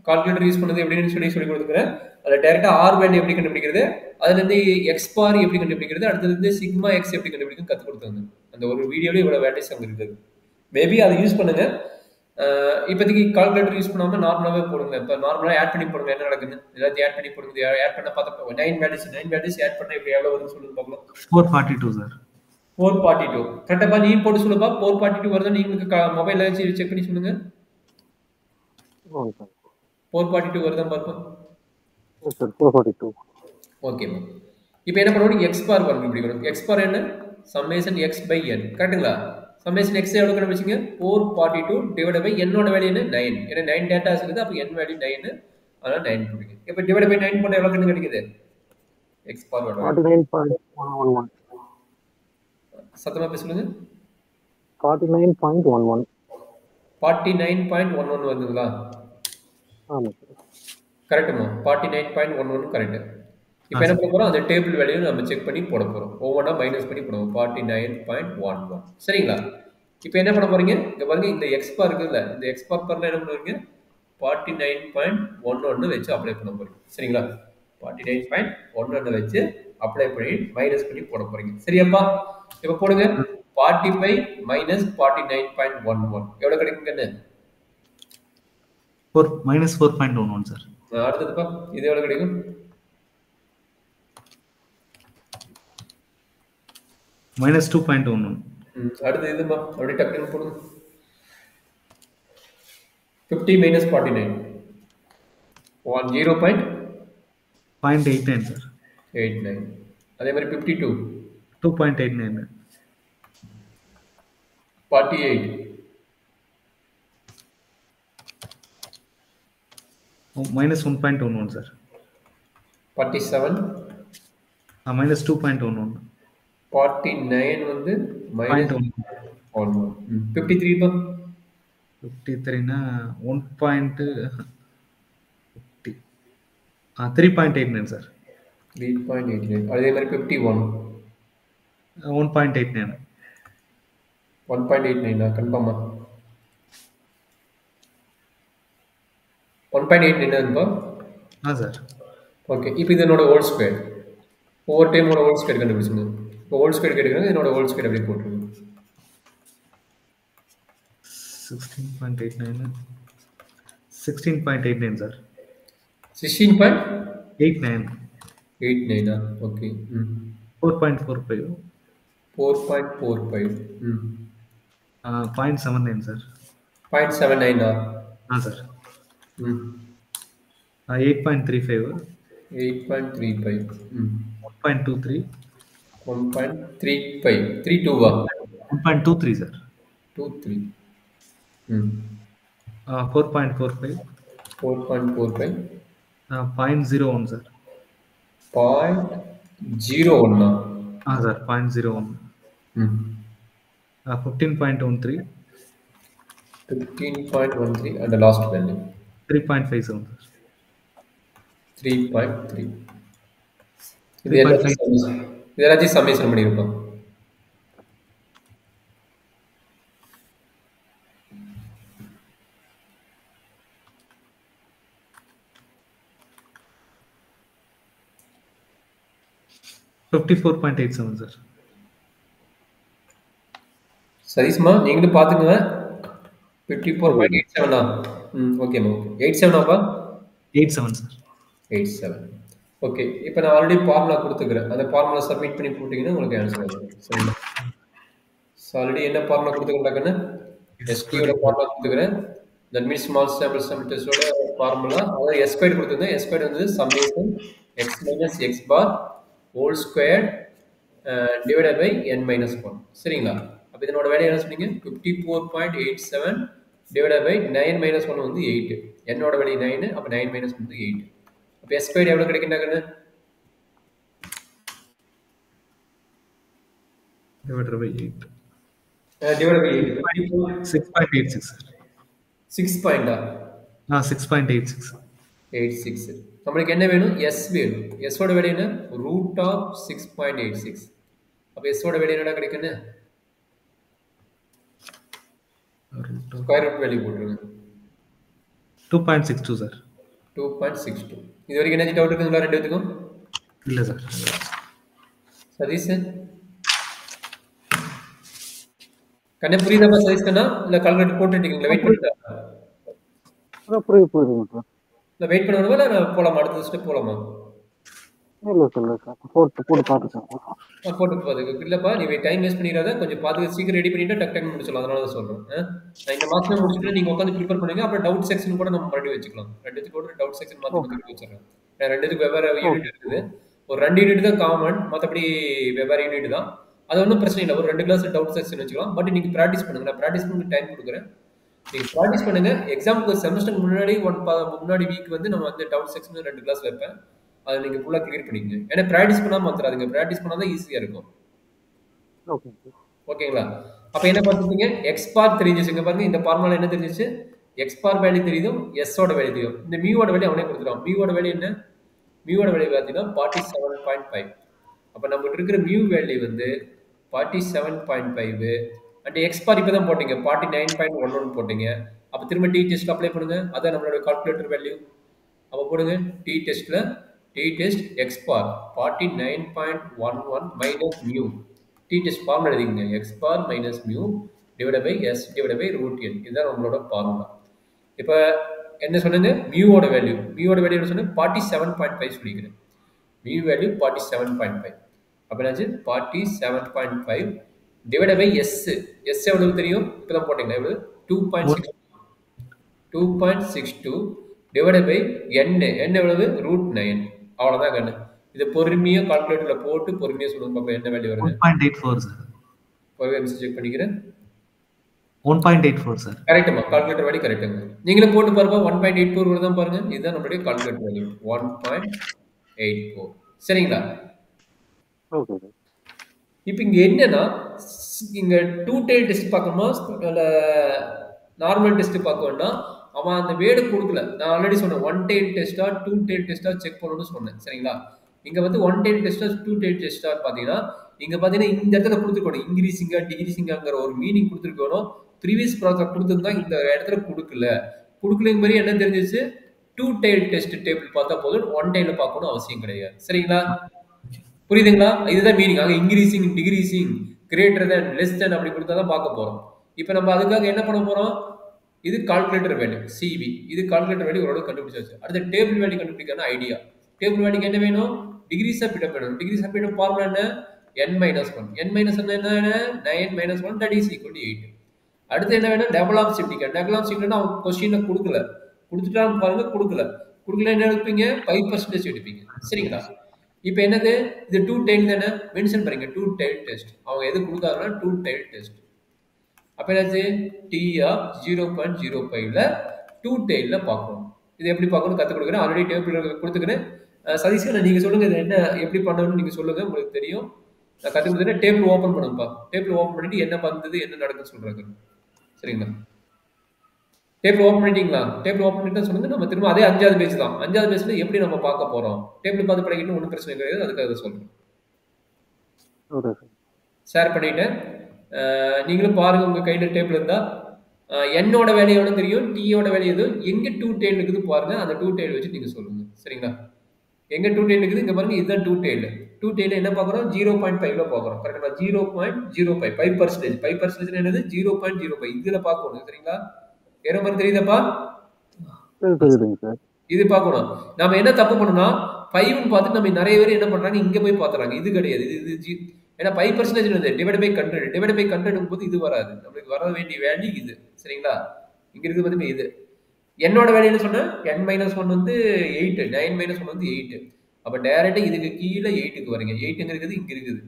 கால்குலேட்டர் யூஸ் பண்ணது எப்படின்னு சொல்லி கொடுத்துக்கிறேன். அதில் டேரெக்டாக ஆர் வேல்யூ எப்படி கண்டுபிடிக்கிறது, அதுலேருந்து எக்ஸ் பார் எப்படி கண்டுபிடிக்கிறது, அடுத்தது சிக்மா எக்ஸ் எப்படி கண்டுபிடிக்கிறது கற்றுக் கொடுத்தாங்க. அந்த ஒரு வீடியோவில் இவ்வளோ வேல்யூஸ் அங்கே இருக்குது. மேபி அதை யூஸ் பண்ணுங்க. இப்போதைக்கு கால்குலேட்டர் யூஸ் பண்ணாமல் நார்மலாகவே போடுங்க. இப்போ நார்மலாக ஆட் பண்ணி போடுங்க. என்ன நடக்குது எல்லாத்தையும் ஆட் பண்ணி போடுங்க. ஆட் பண்ண பார்த்தா 9 வேல்யூஸ் ஆட் பண்ண இப்படி எவ்வளோ வருதுன்னு சொல்லுங்க பார்க்கலாம். 442 சார். 442 கரெக்டாக நீ போட்டு சொல்லுப்பா. 442 வருதா? நீங்களுக்கு மொபைலில் வச்சு செக் பண்ணி சொல்லுங்க. 442 வருதா பார்ப்போம். ஓகேம்மா. இப்போ என்ன பண்ணணும்? எக்ஸ் பார் கண்டுபிடிக்கணும். எக்ஸ் பார் என்ன? சம்மேஷன் எக்ஸ் பை என். கரெக்டுங்களா? சம்மேஷன் எக்ஸ் எவ்வளோ கண்டுபிடிச்சிங்க? 442 டிவைட் பை என்னோட வேல்யூ என்ன? 9. ஏன்னா 9 டேட்டாஸ் இருக்குது. அப்போ என் வேல்யூ 9, அதனால் 9 போடுங்க. இப்போ டிவைட் பை 9 போட்டால் எவ்வளோ கண்டு கிடைக்குது? எக்ஸ் பார் 49.111. சத்தமாக பேசுங்க. 49.11. 49.11 வருதுங்களா? ஆமாம் சார். கரெக்டுமா? 49.11 கரெக்டு. இப்போ ஆ என்ன சார். பண்ண போகிறோம், அந்த டேபிள் வேல்யூ நம்ம செக் பண்ணி போட போகிறோம். ஒவ்வொன்றா மைனஸ் பண்ணி போடுவோம். 49.11 சரிங்களா? இப்போ என்ன பண்ண போறீங்க, இங்க பாருங்க, இந்த எக்ஸ் பார் இருக்குல்ல, இந்த எக்ஸ் பார் என்ன பண்ணுவீங்க, 49.11 வச்சு அப்ளை பண்ண போறீங்க. சரிங்களா? 49.11 வச்சு அப்ளை பண்ணி மைனஸ் பண்ணி போட போறீங்க. சரியாப்பா? இப்போ போடுங்க. 45 மைனஸ் 49.11 எவ்வளவு கிடைக்குங்கன்னு? -4.11 சார். அடுத்ததுப்பா, இது எவ்வளவு கிடைக்கும்? -2.11. அடுத்து இதுமா, அப்படியே டக்குன்னு போடுங்க. 50 minus 49 0.89 சார். 0.89. அதே மாதிரி 52 2.89. 48 -1.11 சார். 47 -2.11. 49 வந்து minus 1. 53 பா 53னா 3.89 சார். 3.89. அதே மாதிரி 51 1.89. 1.89 கன்ஃபார்மா? 1.89 ஆ சார். ஓகே. இப்போ இது என்னோட ஹோல் ஸ்கொயர். ஒவ்வொரு டைமோட ஹோல் ஸ்கொயர் கண்டுபிடிச்சுங்க. இப்போ ஹோல் ஸ்கொயர் கேட்டுக்கிறாங்க, என்னோட ஹோல் ஸ்கொயர் அப்படி போட்டுருங்க. 16.89 16.89 சார். 16.89 89. ஓகே. 4.45. 4.45 0.79 சார். 0.79 ஆ சார். 8.35. 8.35 1.23. 1.35 32 1.23 சார். 23 4.45. 4.45 0.01 சார். 0.01 ஆ sir. 0.01. 15.13. 15.13 and the last value 3.57 sir. 3.3. இது எல்லாத்தையும் சம்மேஷன் பண்ணியிருப்போம். $54.87 சார். சதீஷ்மா, நீங்களும் பார்த்துக்குங்க. 54.87 ஓகேம்மா. 87 87 சார். 87 ஓகே. இப்போ நான் ஆல்ரெடி ஃபார்முலா கொடுத்துக்கிறேன். அந்த ஃபார்முலா சப்மிட் பண்ணி போட்டிங்கன்னா உங்களுக்கு ஆன்சர் வரும். சரிங்களா? ஸோ ஆல்ரெடி என்ன ஃபார்முலா கொடுத்துக்கிறேன், எஸ்கியோட ஃபார்முலா கொடுத்துக்கிறேன். தட் மீன்ஸ் ஸ்மால் சாம்பிள் சமிட்டஸோட ஃபார்முலா. அதாவது எஸ்பைடு கொடுத்துருந்தேன். எஸ்பைடு வந்து summation x minus x bar whole square divided by n minus 1. சரிங்களா? அப்போ இதனோட வேலையை என்ன சொன்னீங்க? 54.87 டிவைடட் பை 9 மைனஸ் 1 வந்து 8. என்னோட வேலை 9. அப்போ 9 மைனஸ் வந்து 8. அப்போ எஸ்பைடு எவ்வளோ கிடைக்கின்றாங்கன்னு? divided by 8. Divided by 6.86 sir. 6 பாயிண்டா? 6.86. 86. நம்மளுக்கு என்ன வேணும்? எஸ் வேணும். எஸ்ஸோட வேலை என்ன? Root of 6.86. அப்போ எஸ்ஸோட வேலை என்னடா கிடைக்குன்னு? ஸ்கொயர் ரூட் வேல்யூ போட்டுருங்க. 2.62 சார். 2.62. இது வரைக்கும் என்ன டவுட் இருக்குங்களா ரெண்டு பேத்துக்கும்? இல்லை சார். சதீஷ் கண்ணே புரியுதாப்பா சதீஷ் கண்ணா? இல்லை கால்குலேட்டர் போட்டுட்டீங்களா? வெயிட் பண்ணிட்டா? புரியுதுங்க சார். இல்லை வெயிட் பண்ணணுமா இல்லை நான் போகலாமா? அடுத்த ஸ்டெப் போகலாமா? இல்லை சார் போட்டு பார்த்துக்கேன். போட்டு பார்த்துக்க. இல்லைப்பா, நீ டைம் வேஸ்ட் பண்ணிடாத. கொஞ்சம் பார்த்து சீக்கிரம் ரெடி பண்ணிட்டு டக் டக்குன்னு முடிச்சிடலாம். அதனால தான் சொல்கிறேன். நான் இந்த மாதமே முடிச்சுட்டு நீங்கள் உட்காந்து ப்ரிப்பேர் பண்ணுங்க. அப்புறம் டவுட் செக்ஷன் கூட நம்ம மறுபடியும் வச்சுக்கலாம். ரெண்டுத்துக்கு கூட டவுட் செக்ஷன் மாற்றி வச்சுக்கலாம். ரெண்டுத்துக்கு வெவ்வேறு யூனிட் இருக்குது. ஒரு 2 யூனிட் தான் காமன், மற்றபடி வெவ்வேறு யூனிட் தான். அது ஒன்றும் பிரச்சனை இல்லை. ஒரு 2 கிளாஸ் டவுட் செக்ஷன் வச்சுக்கலாம். பட் நீங்கள் ப்ராக்டிஸ் பண்ணுங்க. நான் ப்ராக்டிஸ் பண்ணி டைம் கொடுக்குறேன். நீங்கள் ப்ராக்டிஸ் பண்ணுங்க. எக்ஸாமுக்கு ஒரு செமஸ்டருக்கு முன்னாடி முன்னாடி வீக் வந்து நம்ம வந்து டவுட் செக்ஷன் 2 கிளாஸ் வைப்பேன். அதை நீங்கள் ஃபுல்லாக கிளியர் பண்ணிக்கங்க. ஏன்னா ப்ராக்டிஸ் பண்ணாமல் வந்துடாதுங்க. ப்ராக்டிஸ் பண்ணால் தான் ஈஸியாக இருக்கும். ஓகே. ஓகேங்களா? அப்ப என்ன பார்த்துட்டீங்க? எக்ஸ் பார் தெரிஞ்சிச்சு. இங்க பாருங்க இந்த ஃபார்முலா என்ன தெரிஞ்சிச்சு? எக்ஸ் பார் வேல்யூ தெரியுது, எஸ் ஓட வேல்யூ தெரியும். இந்த மியூவோட வேல்யூ அவனே கொடுத்துட்டான். மியூவோட வேல்யூ என்ன? மியூவோட வேல்யூ பார்த்தீங்கன்னா 47.5. அப்ப நம்மகிட்ட இருக்கிற மியூ வேல்யூ வந்து 47.5 அண்ட் எக்ஸ் பார் இப்போ தான் போட்டீங்க 49.11 போட்டீங்க. அப்ப திரும்ப டி டெஸ்ட் அப்ளை பண்ணுங்க. அதான் நம்மளோட கால்குலேட்டர் வேல்யூ. அப்ப போடுங்க டி டெஸ்ட்ல t test x bar 49.11 minus mu. T test formula எழுதிங்க. X bar minus mu divide by s divide by root n. இதுதான் நம்மளோட ஃபார்முலா. இப்போ என்ன சொன்னீங்க? மியூவோட வேல்யூ என்ன சொன்னேன்? 47.5 சொல்லிக்கிறேன். Mu value 47.5. அப்போ என்னாச்சு? 47.5 டிவைட் பை எஸ். எஸ் எவ்வளவு தெரியும்? இப்பதான் போட்டீங்களா? எவ்வளவு? 2.6 2.62 டிவைட் பை n எவ்வளவு? √9. அவ்வளவுதான் கண்ணு. இது பொறுமையா கால்குலேட்டர்ல போட்டு பொறுமையா சொல்லுங்க பாப்போம் என்ன வேல்யூ வருது. 1.84 சார். போய் செக் பண்ணிக்கிறேன். 1.84 சார். கரெக்ட்மா, கால்குலேட்டர் வேல்யூ கரெக்ட்டுங்க. நீங்களே போட்டு பாருங்க. 1.84 வருதான் பாருங்க. இதுதான் நம்மளுடைய கால்குலேட்டர் வேல்யூ 1.84. சரிங்களா? Okay sir. இப்போ இங்க என்னன்னா இங்க டூ டெயில் டெஸ்ட் பார்க்கணுமா இல்ல நார்மல் டெஸ்ட் பார்க்கணும்னா அவன் அந்த வேர்டு கொடுக்கல. நான் ஆல்ரெடி சொன்னேன் ஒன் டெயில் டெஸ்டா டூ டெயில் டெஸ்டா செக் பண்ணணும்னு சொன்னேன். சரிங்களா? இங்க வந்து ஒன் டெயில் டெஸ்டா டூ டெயில் டெஸ்டா பாத்தீங்கன்னா இங்க பாத்தீங்கன்னா இந்த இடத்துல கொடுத்துருக்கணும் இன்க்ரீசிங்கா டிகிரீசிங்காங்கிற ஒரு மீனிங் கொடுத்துருக்கணும். ப்ரீவியஸ் ப்ராசஸ் கொடுத்துருந்தா இந்த இடத்துல கொடுக்கலங்க மாதிரி என்ன தெரிஞ்சிச்சு? டூ டெயில் டெஸ்ட் டேபிள் பார்த்தா போதும், ஒன் டெயில பார்க்கணும் அவசியம் கிடையாது. சரிங்களா? புரியுதுங்களா? இதுதான் மீனிங். அங்க increasing decreasing greater than less than அப்படி கொடுத்தா தான் பார்க்க போறோம். இப்போ நம்ம அதுக்காக என்ன பண்ண போறோம்? இது கால்குலேட்டர் வேல்யூ சிவி. இது கால்குலேட்டர் வேல்யூ ஓரளவு கண்டுபிடிச்சாச்சு. அடுத்த டேபிள் வேல்யூ கண்டுபிடிக்கான ஐடியா. டேபிள் வேல்யூக்கு என்ன வேணும்? டிகிரிஸ் ஆஃப் ஃப்ரீடம் வேணும். டிகிரிஸ் ஆஃப் ஃப்ரீடம் ஃபார்முலா என்ன? n minus 1. n minus 1 என்ன? 9 minus 1 that is equal to 8. அடுத்து என்ன வேணும்? டபுள் ஆஃப் சிப்டிகன். டபுள் ஆஃப் சிப்டிகன் அவங்க கொஸ்டின்ல கொடுக்கல. கொடுத்துட்டான்னு பாருங்க, கொடுக்கல என்ன எடுப்பீங்க? 5% எடுப்பீங்க. சரிங்களா? இப்போ என்னது? இது டூ டெயில் தானே மென்ஷன் பண்ணுங்க. டூ டெயில் டெஸ்ட் அவங்க எது கொடுக்காங்கன்னா டூ டெயில் டெஸ்ட். அப்போ என்னாச்சு? டி ஆஃப் 0.05ல டூ டெயிலில் பார்க்கணும். இது எப்படி பார்க்கணும் கற்றுக் கொடுக்குறேன். ஆல்ரெடி டேபிள் கொடுத்துக்கிறேன். சதீஷ்கர் நீங்கள் சொல்லுங்கள் இது என்ன எப்படி பண்ணணும்னு நீங்கள் சொல்லுங்கள். உங்களுக்கு தெரியும். நான் கற்றுக் கொடுத்துட்டேன். டேபிள் ஓப்பன் பண்ணுங்கப்பா. டேபிள் ஓப்பன் பண்ணிட்டு என்ன வந்தது என்ன நடக்குன்னு சொல்கிறாங்க. சரிங்களா? டேபிள் ஓப்பன் பண்ணிட்டீங்களா? டேபிள் ஓப்பன் பண்ணிட்டு சொல்லுங்க. நம்ம திரும்ப அதே 5வது பேஜ் தான். 5வது பேஜ்ல எப்படி நம்ம பார்க்க போகிறோம்? டேபிள் பார்த்து பழகிட்டு ஒன்றும் பிரச்சனை கிடையாது. அதுக்காக சொல்கிறேன். ஷேர் பண்ணிட்டேன். நீங்களும் பாருங்க உங்க கையில டேபிள் இருந்தா என்னோட வேல்யூ எவ்வளவு தெரியும், டீயோட வேல்யூ எது, எங்க டூ டெயில் இருக்குது பாருங்க. அந்த டூ டெயில் வச்சு நீங்க சொல்லுங்க. சரிங்களா? எங்க டூ டெயில் இருக்குது இங்க பாருங்க. இதுதான் டூ டெயில். டூ டெயில் என்ன பார்க்குறோம்? 0.5ல பார்க்குறோம். கரெக்டா? 0.05 5%. 5% என்னது? 0.05 இதுல பார்க்கணும். சரிங்களா? வேற மாதிரி தெரியுதாப்பா? இது பார்க்கணும். நம்ம என்ன தப்பு பண்ணோம்னா 5ன்னு பார்த்துட்டு நம்ம நிறைய பேர் என்ன பண்றாங்க இங்க போய் பார்த்துறாங்க. இது கிடையாது. இது ஏன்னா 5% வந்து டிவைட் பை 100. டிவைட் பை 100 போது இது வராது. நம்மளுக்கு வர வேண்டிய வேல்யூ இது. சரிங்களா? இங்க இருக்கு பாத்தீங்கன்னா இது என்னோட வேல்யூ என்ன சொன்னா n minus 1 வந்து 8, 9 minus 1 வந்து 8. அப்ப டைரக்டா இதுக்கு கீழே 8க்கு வரீங்க. 8 எங்க இருக்குது? இங்க இருக்குது.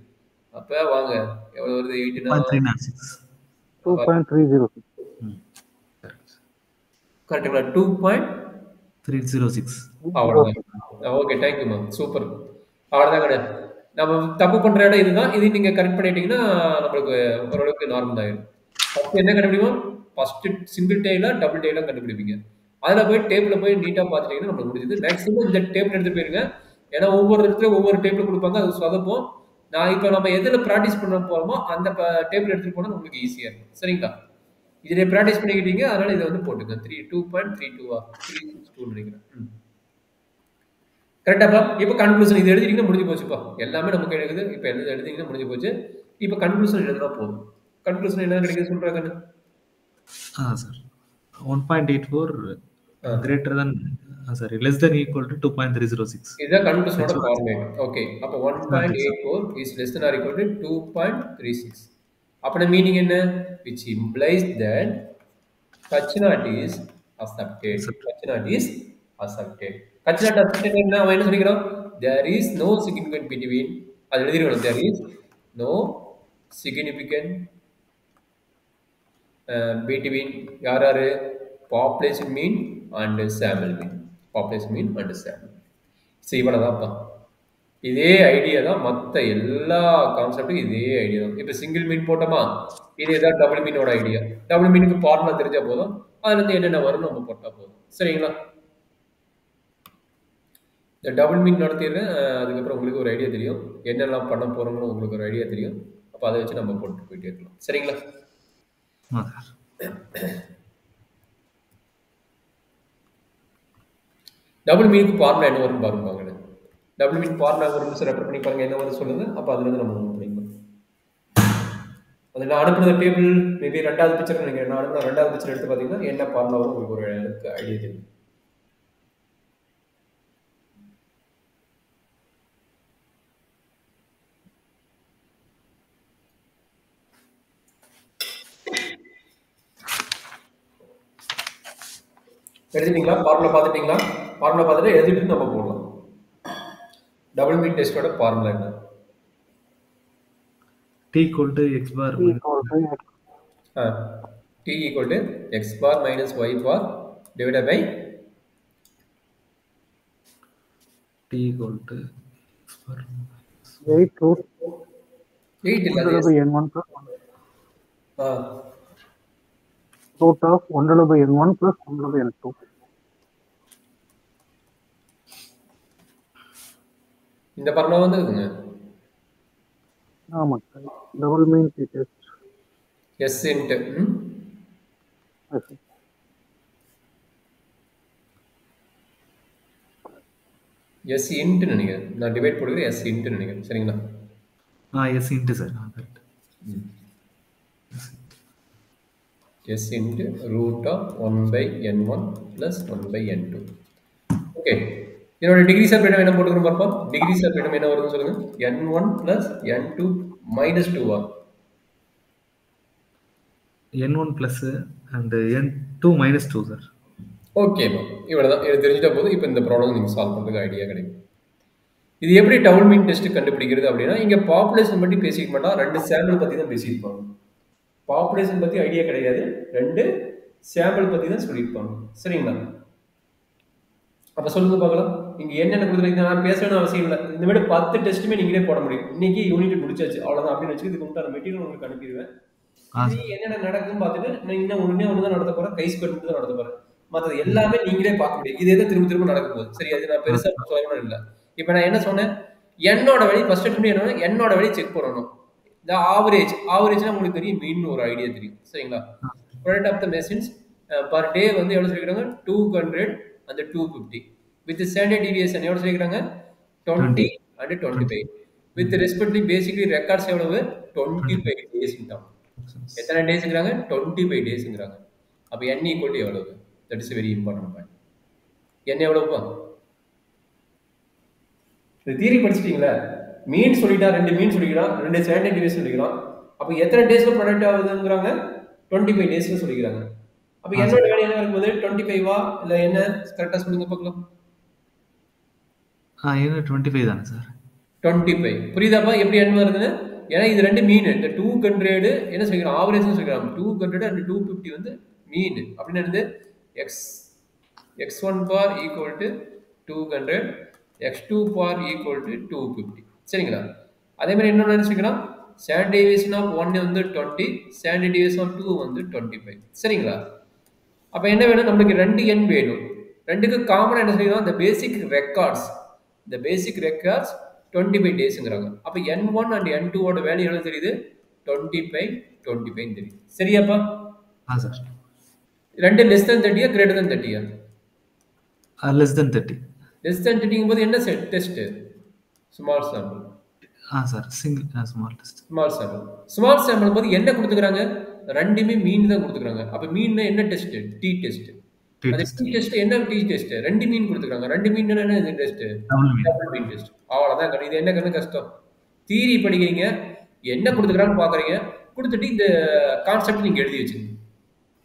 அப்ப வாங்க எவ்வளவு வருது? 8னா 2.306. கரெக்ட்டுங்களா? 2.306. அவ்வளவுதான். Okay, thank you ma'am. சூப்பர். அவ்வளவுதான் கிடையாது. நம்ம தப்பு பண்ற இடம் இதுதான். இது நீங்க கரெக்ட் பண்ணிட்டீங்கன்னா நம்மளுக்கு ஓரளவுக்கு நார்மல் ஆயிடும். ஃபர்ஸ்ட் என்ன கண்டுபிடிப்போம்? ஃபர்ஸ்ட் சிங்கிள் டெய்லா டபுள் டெய்லா கண்டுபிடிப்பீங்க. அதில் போய் டேபிளில் போய் நீட்டாக பார்த்துட்டீங்கன்னா நம்மளுக்கு முடிஞ்சது. மேக்ஸிமம் இந்த டேபிள் எடுத்து போயிருங்க. ஏன்னா ஒவ்வொரு இடத்துல ஒவ்வொரு டேபிள் கொடுப்பாங்க. அது சொதப்போம். நான் இப்போ நம்ம எதில் ப்ராக்டிஸ் பண்ண போகிறோமோ அந்த டேபிள் எடுத்துகிட்டு போனால் நம்மளுக்கு ஈஸியாக இருக்கும். சரிங்களா? இதில் ப்ராக்டிஸ் பண்ணிக்கிட்டீங்க. அதனால இதை வந்து போட்டுங்க. 2.32 362 நினைக்கிறேன். கரெக்டாப்பா? இப்போ கன்க்ளூஷன் இது எழுதிட்டீங்கன்னா முடிஞ்சு போச்சுப்பா. எல்லாமே நமக்கு எழுதுது. இப்போ எழுதிங்கன்னா முடிஞ்சு போச்சு. இப்போ கன்க்ளூஷன் எழுதுனா போதும். கன்க்ளூஷன் என்ன கிடைக்குது சொல்றாங்க? Sir 1.84 greater than less than equal to 2.306. இதுதான் கன்க்ளூஷனோட ஃபார்மேட். ஓகே. அப்ப 1.84 is less than or equal to 2.36. அப்பன meaning என்ன? which implies that such not is accepted. such not is accepted. such not accepted என்ன அவன் என்ன சொல்லிக்கிறான்? there is no significant between அது எழுதிருக்கணும். there is no significant between யாராரு? population mean and sample mean. population mean and sample. So இவ்வளவுதான்ப்பா. இதே idea தான் மற்ற எல்லா கான்செப்டும் இதே idea தான். இப்போ சிங்கிள் மீன் போட்டோமா, இதே தான் டபுள் மீனோட ஐடியா. டபுள் மீனுக்கு ஃபார்முலா தெரிஞ்சா போதும், அதுலேருந்து என்னென்ன வரும் நம்ம போட்டால் போதும். சரிங்களா? இந்த டபுள் மீன் நடத்திடுறேன். அதுக்கப்புறம் உங்களுக்கு ஒரு ஐடியா தெரியும், என்னெல்லாம் பண்ண போகிறோம்னு உங்களுக்கு ஒரு ஐடியா தெரியும். அப்போ அதை வச்சு நம்ம போட்டு போயிட்டே இருக்கலாம். சரிங்களா? டபுள் மீனுக்கு ஃபார்முலா என்ன வரும்னு பாருங்க. டபுள் மீன் ஃபார்முலா ஒரு நிமிஷம் ரெஃபர் பண்ணி பாருங்க, என்ன வருது சொல்லுங்க. அப்போ அதுலேருந்து நம்ம நோட் பண்ணிக்கலாம். அது நான் அனுப்புன டேபிள் மேபி 2வது பிக்சர் நினைக்கிறேன். நான் அனுப்புன 2வது பிக்சர் எடுத்து பார்த்தீங்கன்னா என்ன ஃபார்முலா வரும் உங்களுக்கு ஒரு ஐடியா தெரியும். எழுதிட்டீங்களா? ஃபார்முலா பார்த்துட்டீங்களா? ஃபார்முலா பார்த்துட்டு எழுதிட்டு நம்ம போடலாம். டபுள் மீன் டெஸ்டோட ஃபார்முலா என்ன? t equal to x bar T equal to x. T equal to x bar minus y bar divided by t equal to x bar 8 root 8 இல்ல, 1 அது by n1 plus 1. Ah, Root of 1 by n1 plus 1 by n2. இந்த formula வந்துருக்குங்க. ஆமாம் sir. Double mean test. S into S into நினைக்கிறேன். நான் divide போடுகிறேன், S into நினைக்கிறேன். சரிங்களா? s into sir correct. S into root of 1 by n1 plus 1 by n2. Okay, இதோட decrease of freedom என்ன போட்டுக்கிறோம் பார்ப்போம். டிகிரிஸ் ஆஃப் ஃப்ரீடம் என்ன வருதுன்னு சொல்லுங்க. n1 plus n2 minus 2 n1 plus and n2 minus 2 sir. Okay ma'am, இவ்வளோதான். இது தெரிஞ்சிட்ட போது இப்போ இந்த ப்ராப்ளம் நீங்கள் சால்வ் பண்ணுறதுக்கு ஐடியா கிடைக்கும். இது எப்படி டபுள் மீன் டெஸ்ட் கண்டுபிடிக்கிறது அப்படின்னா, இங்கே பாப்புலேஷன் பற்றி பேசிக்க மாட்டோம், 2 சாம்பிள் பற்றி தான் பேசியிருப்பாங்க. பாப்புலேஷன் பற்றி ஐடியா கிடையாது, 2 சாம்பிள் பற்றி தான் சொல்லியிருப்பாங்க. சரிங்களா? அப்போ சொல்லுங்க பார்க்கலாம். இங்கே என்னென்ன கொடுத்துருக்கீங்க, நான் பேச வேணும் அவசியம் இல்லை. இந்த மாதிரி 10 டெஸ்ட்டுமே நீங்களே போட முடியும். இன்னைக்கு யூனிட் முடிச்சாச்சு, அவ்வளோதான். அப்படின்னு வச்சு இதுக்கு உண்டான மெட்டீரியல் உங்களுக்கு அனுப்பிடுவேன். என்னென்ன நடக்குன்னு பார்த்துட்டு நான் இன்னும் ஒன்று தான் நடத்த போகிறேன், கை ஸ்கொயர் தான் நடத்த போகிறேன். மற்றது எல்லாமே நீங்களே பார்க்க முடியும். இதே தான் திரும்ப திரும்ப நடக்கும் போது. சரி, அது நான் பெருசாக சொல்லணும் இல்லை. இப்போ நான் என்ன சொன்னேன், என்னோட வழி ஃபர்ஸ்ட் என்ன, என்னோட வழி செக் பண்ணணும். இந்த ஆவரேஜ்னா உங்களுக்கு தெரியும், மீன் ஒரு ஐடியா தெரியும். சரிங்களா? Product of the machines per day வந்து எவ்வளோ சொல்லிக்கிறாங்க, 200 and 250. வித் ஸ்டாண்டர்ட் டிவியேஷன் எவ்வளோ சொல்லிக்கிறாங்க, 20 and 25. With respectively basically records எவ்வளவு, 25 டேஸ்ங்கிறாங்க. எத்தனை டேஸ்ங்கிறாங்க, 25 டேஸ்ங்கிறாங்க. அப்போ n ஈக்குவல் டு எவ்வளவு? That is very important point. n எவ்வளவுப்பா? தியரி படிச்சிட்டீங்களா? மீன் சொல்லிட்டான், 2 மீன் சொல்லிக்கிறான், 2 ஸ்டாண்டர்ட் டிவியேஷன் சொல்லிக்கிறான். அப்போ எத்தனை டேஸ்ல ப்ராடக்ட் ஆகுதுங்கிறாங்க, 25 டேஸ்ல சொல்லிக்கிறாங்க. அப்போ என்னோட வேலை என்ன இருக்கும்போது 25வா இல்லை என்ன கரெக்டாக சொல்லுங்க பார்க்கலாம். என்ன 25 தானே சார்? 25 புரியுதாப்பா எப்படி என்ன வருதுன்னு? ஏன்னா இது 2 மீன், இந்த 200 என்ன சொல்லிக்கிறான், ஆவரேஜ் சொல்லிக்கிறான். 200 and 250 வந்து மீன். அப்படின்னு என்னது, x1 bar equal to 200, x2 bar equal to 250. சரிங்களா? அதே மாதிரி இன்னொன்று என்ன சொல்லிக்கிறான், ஸ்டாண்டர்ட் டிவியேஷன் ஆஃப் 1 வந்து 20, ஸ்டாண்டர்ட் டிவியேஷன் ஆஃப் 2 வந்து 25. சரிங்களா? அப்போ என்ன வேணும், நம்மளுக்கு 2 n வேணும். 2க்கு காமனாக என்ன சொல்லிக்கிறோம், இந்த பேசிக் ரெக்கார்ட்ஸ் 25 டேஸ்ங்கிறாங்க. அப்போ n1 and n2ஓட வேல்யூ எவ்வளோ தெரியுது, 25 தெரியுது. சரியாப்பா? Sir. 2 less than 30 greater than 30? less than 30. less than 30 போது என்ன test, small sample. Sir, single small sample போது என்ன கொடுத்துக்கிறாங்க, 2மே மீன் தான் கொடுத்துக்கிறாங்க. அப்போ மீன் என்ன டெஸ்ட், டி டெஸ்ட். அந்த டி டெஸ்ட் என்ன, டி டெஸ்ட் 2 மீன் கொடுத்துக்கிறாங்க. 2 மீன் என்ன டெஸ்ட், டபுள் மீன் டெஸ்ட். அவ்வளோதான். இது என்ன கண்ணு கஷ்டம், தியரி படிக்கிறீங்க, என்ன கொடுத்துக்கிறான்னு பார்க்குறீங்க, கொடுத்துட்டு இந்த கான்செப்ட் நீங்கள் எழுதி வச்சுக்கோங்க.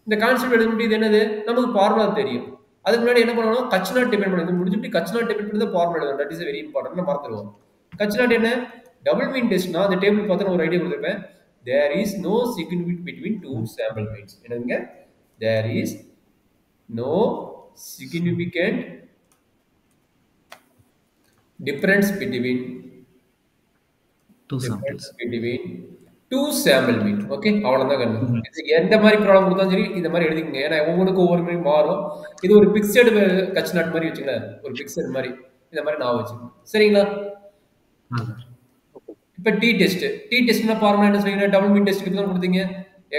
இந்த கான்செப்ட் எழுதிட்டு இது என்னது, நமக்கு ஃபார்முலா தெரியும். அதுக்கு முன்னாடி என்ன பண்ணணும், கச் நாட் டிபெண்ட் பண்ணி முடிச்சுட்டு கச் நாட் டிபெண்ட் பண்ணி தான் ஃபார்முலா எழுதணும். That is very important. மறந்துடுவோம். கச் நாட் என்ன, டபுள் மீன் டெஸ்ட்னா அந்த டேபிள் பார்த்து ஒரு ஐடியா கொடுத்துருப்பேன். There is no significance between 2 sample means. என்னங்க, there is no significant difference between 2 difference samples. between two sample mean. Okay அவ்வளோதான் கண்ணு. Mhm. இது எந்த மாதிரி ப்ராப்ளம் கொடுத்தாலும் சரி இந்த மாதிரி எழுதிக்கங்க. ஏன்னா ஒவ்வொன்றுக்கும் ஒவ்வொரு மாதிரி மாறும். இது ஒரு பிக்சடு கட்ச் நாட் மாதிரி வச்சுங்களேன். ஒரு பிக்சடு மாதிரி இந்த மாதிரி நான் வச்சுக்கணும். சரிங்களா? sir. இப்போ டி டெஸ்ட். டி டெஸ்ட்னா ஃபார்முலா என்ன சொல்றீங்க? டபுள் மீன் டெஸ்ட் தான் கொடுத்தீங்க.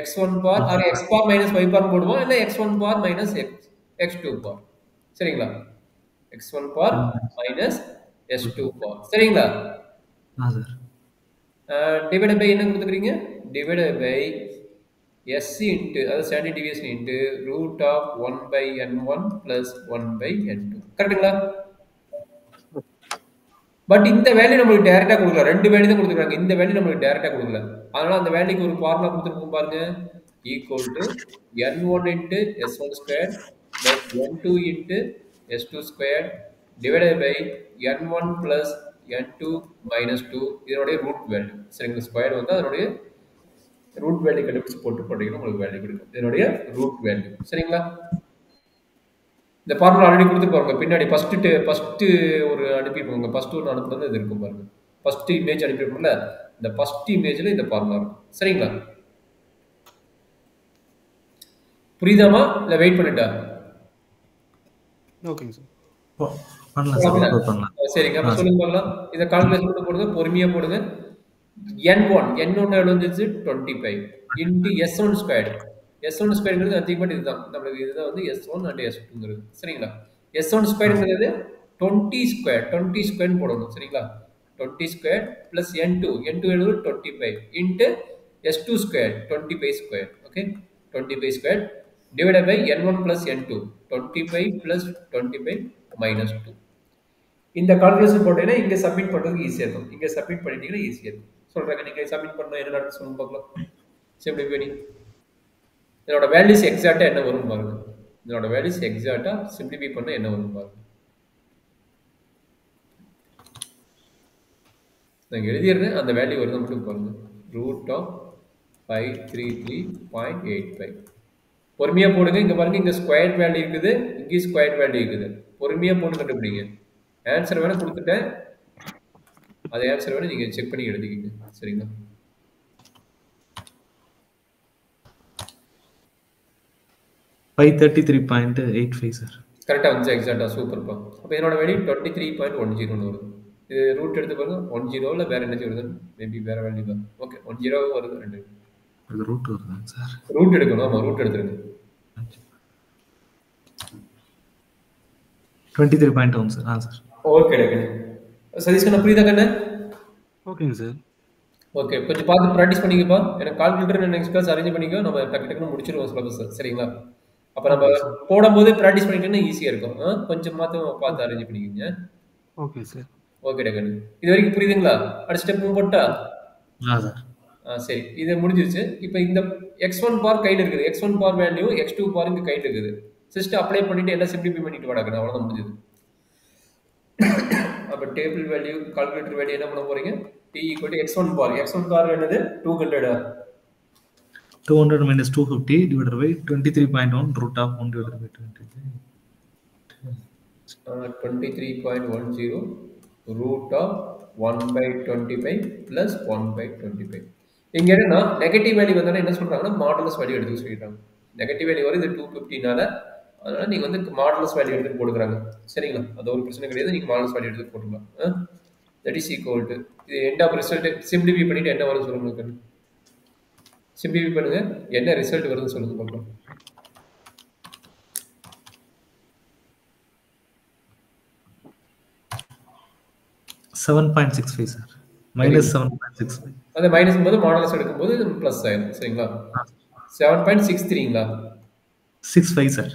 x1 பார் R x bar minus y பார் போடுவோம். இல்லை x1 பார் மைனஸ் x2 பார். சரிங்களா? x1 பார் மைனஸ் s2 பார். சரிங்களா? sir. டிவைட் பை என்ன கொடுத்துக்கிறீங்க? டிவைட் பை s இன்ட்டு அதாவது standard deviation into root of 1 by n1 plus 1 by n2. கரெக்டுங்களா? But இந்த value நம்மளுக்கு டைரக்டா கொடுக்கல. ரெண்டு வேல்யூ தான் கொடுத்துருக்காங்க. இந்த வேல்யூ நம்மளுக்கு டைரக்டா கொடுக்கல. அதனால அந்த வேல்யூக்கு ஒரு ஃபார்முலா கொடுத்துருக்கோம் பாருங்க. Equal to n1 into s1 square plus n2 into s2 square divided by n1 plus n2 minus 2 இதனுடைய ரூட் வேல்யூ. சரிங்களா? ஸ்கொயர் வந்து அதனுடைய ரூட் வேல்யூ கண்டுபிடிச்சு போட்டு போட்டீங்கன்னா உங்களுக்கு வேல்யூ கொடுக்கும். இதனுடைய ரூட் வேல்யூ. சரிங்களா? இந்த ஃபார்முலா ஆல்ரெடி கொடுத்து பாருங்க. பின்னாடி ஃபர்ஸ்ட் ஒரு அனுப்பியிருப்பாங்க. ஃபர்ஸ்ட் ஒன்று அனுப்புறது இது இருக்கும் பாருங்க. ஃபர்ஸ்ட் இமேஜ் அனுப்பியிருப்போம்ல, இந்த ஃபர்ஸ்ட் இமேஜ்ல இந்த ஃபார்முலா இருக்கும். சரிங்களா? புரியுதாமா? இல்லை வெயிட் பண்ணிட்டா? ஓகேங்க சார். பண்ணலாம் சார். ஒர்க் பண்ணலாம். சரிங்க. அப்போ சொல்லுங்க பார்க்கலாம். இதை கால்குலேஷன் போடுங்க, பொறுமையா போடுங்க. n1 எவ்வளோ வந்துச்சு? 25 இன்ட்டு s1 ஸ்கொயர். s1 ஸ்கொயர்ங்கிறது அதிகமாக இதுதான். நம்மளுக்கு இதுதான் வந்து s1 அண்ட் s2ங்கிறது. சரிங்களா? s1 ஸ்கொயர்ங்கிறது 20 ஸ்கொயர்னு போடணும். சரிங்களா? 20 ஸ்கொயர் பிளஸ் n2 எவ்வளவு? 25 into s2 square 25 square. Okay, 25 square divided by n1 plus n2 25 plus 25 minus 2. இந்த கால்குலேஷன் போட்டீங்கன்னா இங்கே சப்மிட் பண்ணுறதுக்கு ஈஸியாக இருக்கும். இங்கே சப்மிட் பண்ணிட்டீங்கன்னா ஈஸியாக இருக்கும். சொல்கிறாங்க நீங்கள் சப்மிட் பண்ண என்ன நடக்கும் சொல்லுங்க பார்க்கலாம். சிம்பிளி பண்ணி இதனோட வேல்யூஸ் எக்ஸாக்டாக என்ன வரும் பாருங்க. இதனோட வேல்யூஸ் எக்ஸாக்டாக சிம்பிளிஃபை பண்ண என்ன வரும் பாருங்க. நான் எழுதிடுறேன், அந்த வேல்யூ வருது மட்டும் பாருங்க. Root of 533.85. பொறுமையாக போடுங்க. இங்கே பாருங்க, இங்கே ஸ்கொயர் வேல்யூ இருக்குது, இங்கே ஸ்கொயர் வேல்யூ இருக்குது. பொறுமையாக போட்டு கண்டுபிடிங்க. ஆன்சர் வேணால் கொடுத்துட்டேன், அது ஆன்சர் வேணால் நீங்கள் செக் பண்ணி எழுதிக்கிங்க. சரிங்களா? $533.85 சார். கரெக்டாக வந்துச்சு. எக்ஸாக்டாக சூப்பர்ப்பா. அப்போ என்னோட வேல்யூ 23.10 வருது. இது ரூட் எடுத்து பாருங்க. 10 இல்லை வேறு என்ன வருது? மேபி வேறு வேல்யூ தான். ஓகே, 10 வருது. ரெண்டு அது ரூட் வருதுங்க சார். ரூட் எடுக்கணும். ஆமாம், ரூட் எடுத்துருங்க. 23.1 சார். சார் ஓகே கண்ணு. சதீஷ் கண்ணா புரியுதா கண்ணு? ஓகேங்க சார். ஓகே, கொஞ்சம் பார்த்து ப்ராக்டிஸ் பண்ணிக்கப்பா. எனக்கு கால்குலேட்டர் நெக்ஸ்ட் கிளாஸ் அரேஞ்ச் பண்ணிக்கோ. நம்ம டக்கு டக்குன்னு முடிச்சிருவோம் சிலபஸ். சரிங்களா? அப்போ நம்ம போடும்போது ப்ராக்டிஸ் பண்ணிட்டோன்னா ஈஸியாக இருக்கும். கொஞ்சம் பார்த்து அரேஞ்ச் பண்ணிக்கோங்க. Okay sir. ஓகே கண்ணு. இது வரைக்கும் புரியுதுங்களா? அடுத்த ஸ்டெப் போட்டா? சார். சரி, இது முடிஞ்சிருச்சு. இப்போ இந்த x1 பார் கையில் இருக்குது. x1 பார் வேல்யூ x2 பார் இங்கே கையில் இருக்குது. சிஸ்டம் அப்ளை பண்ணிட்டு எல்லாம் சிம்பிளிஃபை பண்ணிட்டு வாடாக்கணும். அவ்வளோதான் முடிஞ்சது. அப்போ டேபிள் வேல்யூ கால்குலேட்டர் வேல்யூ என்ன பண்ண போறீங்க? t equal to x1 bar. x1 bar என்னது? 200. 200 minus 250 divided by 23.1 root of 1 divided by 23. 23.10 root of 1 by 25 plus 1 by 25. இங்க என்னன்னா நெகட்டிவ் வேல்யூ வந்தாலும் என்ன சொல்றாங்கன்னா மாடுலஸ் வேல்யூ எடுத்து சொல்லிடுறாங்க. நெகட்டிவ் வேல்யூ வரும் இது 250னால, அதனால நீங்க வந்து மாடுலஸ் வேல்யூ எடுத்து போடுறாங்க. சரிங்களா? அது ஒரு பிரச்சனை கிடையாது. நீங்க மாடுலஸ் வேல்யூ எடுத்து போட்டுக்கலாம். தட் இஸ் ஈக்குவல் டு இது எண்ட் ஆஃப் ரிசல்ட் சிம்பிளிஃபை பண்ணிட்டு என்ன வரும்னு சொல்லுங்க. சிம்பிளிஃபை பண்ணுங்க, என்ன ரிசல்ட் வருதுன்னு சொல்லுங்க பார்க்கலாம். $7.65 சார். மைனஸ் 7.65. அந்த மைனஸ் போது மாடல்ஸ் எடுக்கும்போது ப்ளஸ் ஆயிடும். சரிங்களா? 7.63ங்களா? 65 சார்.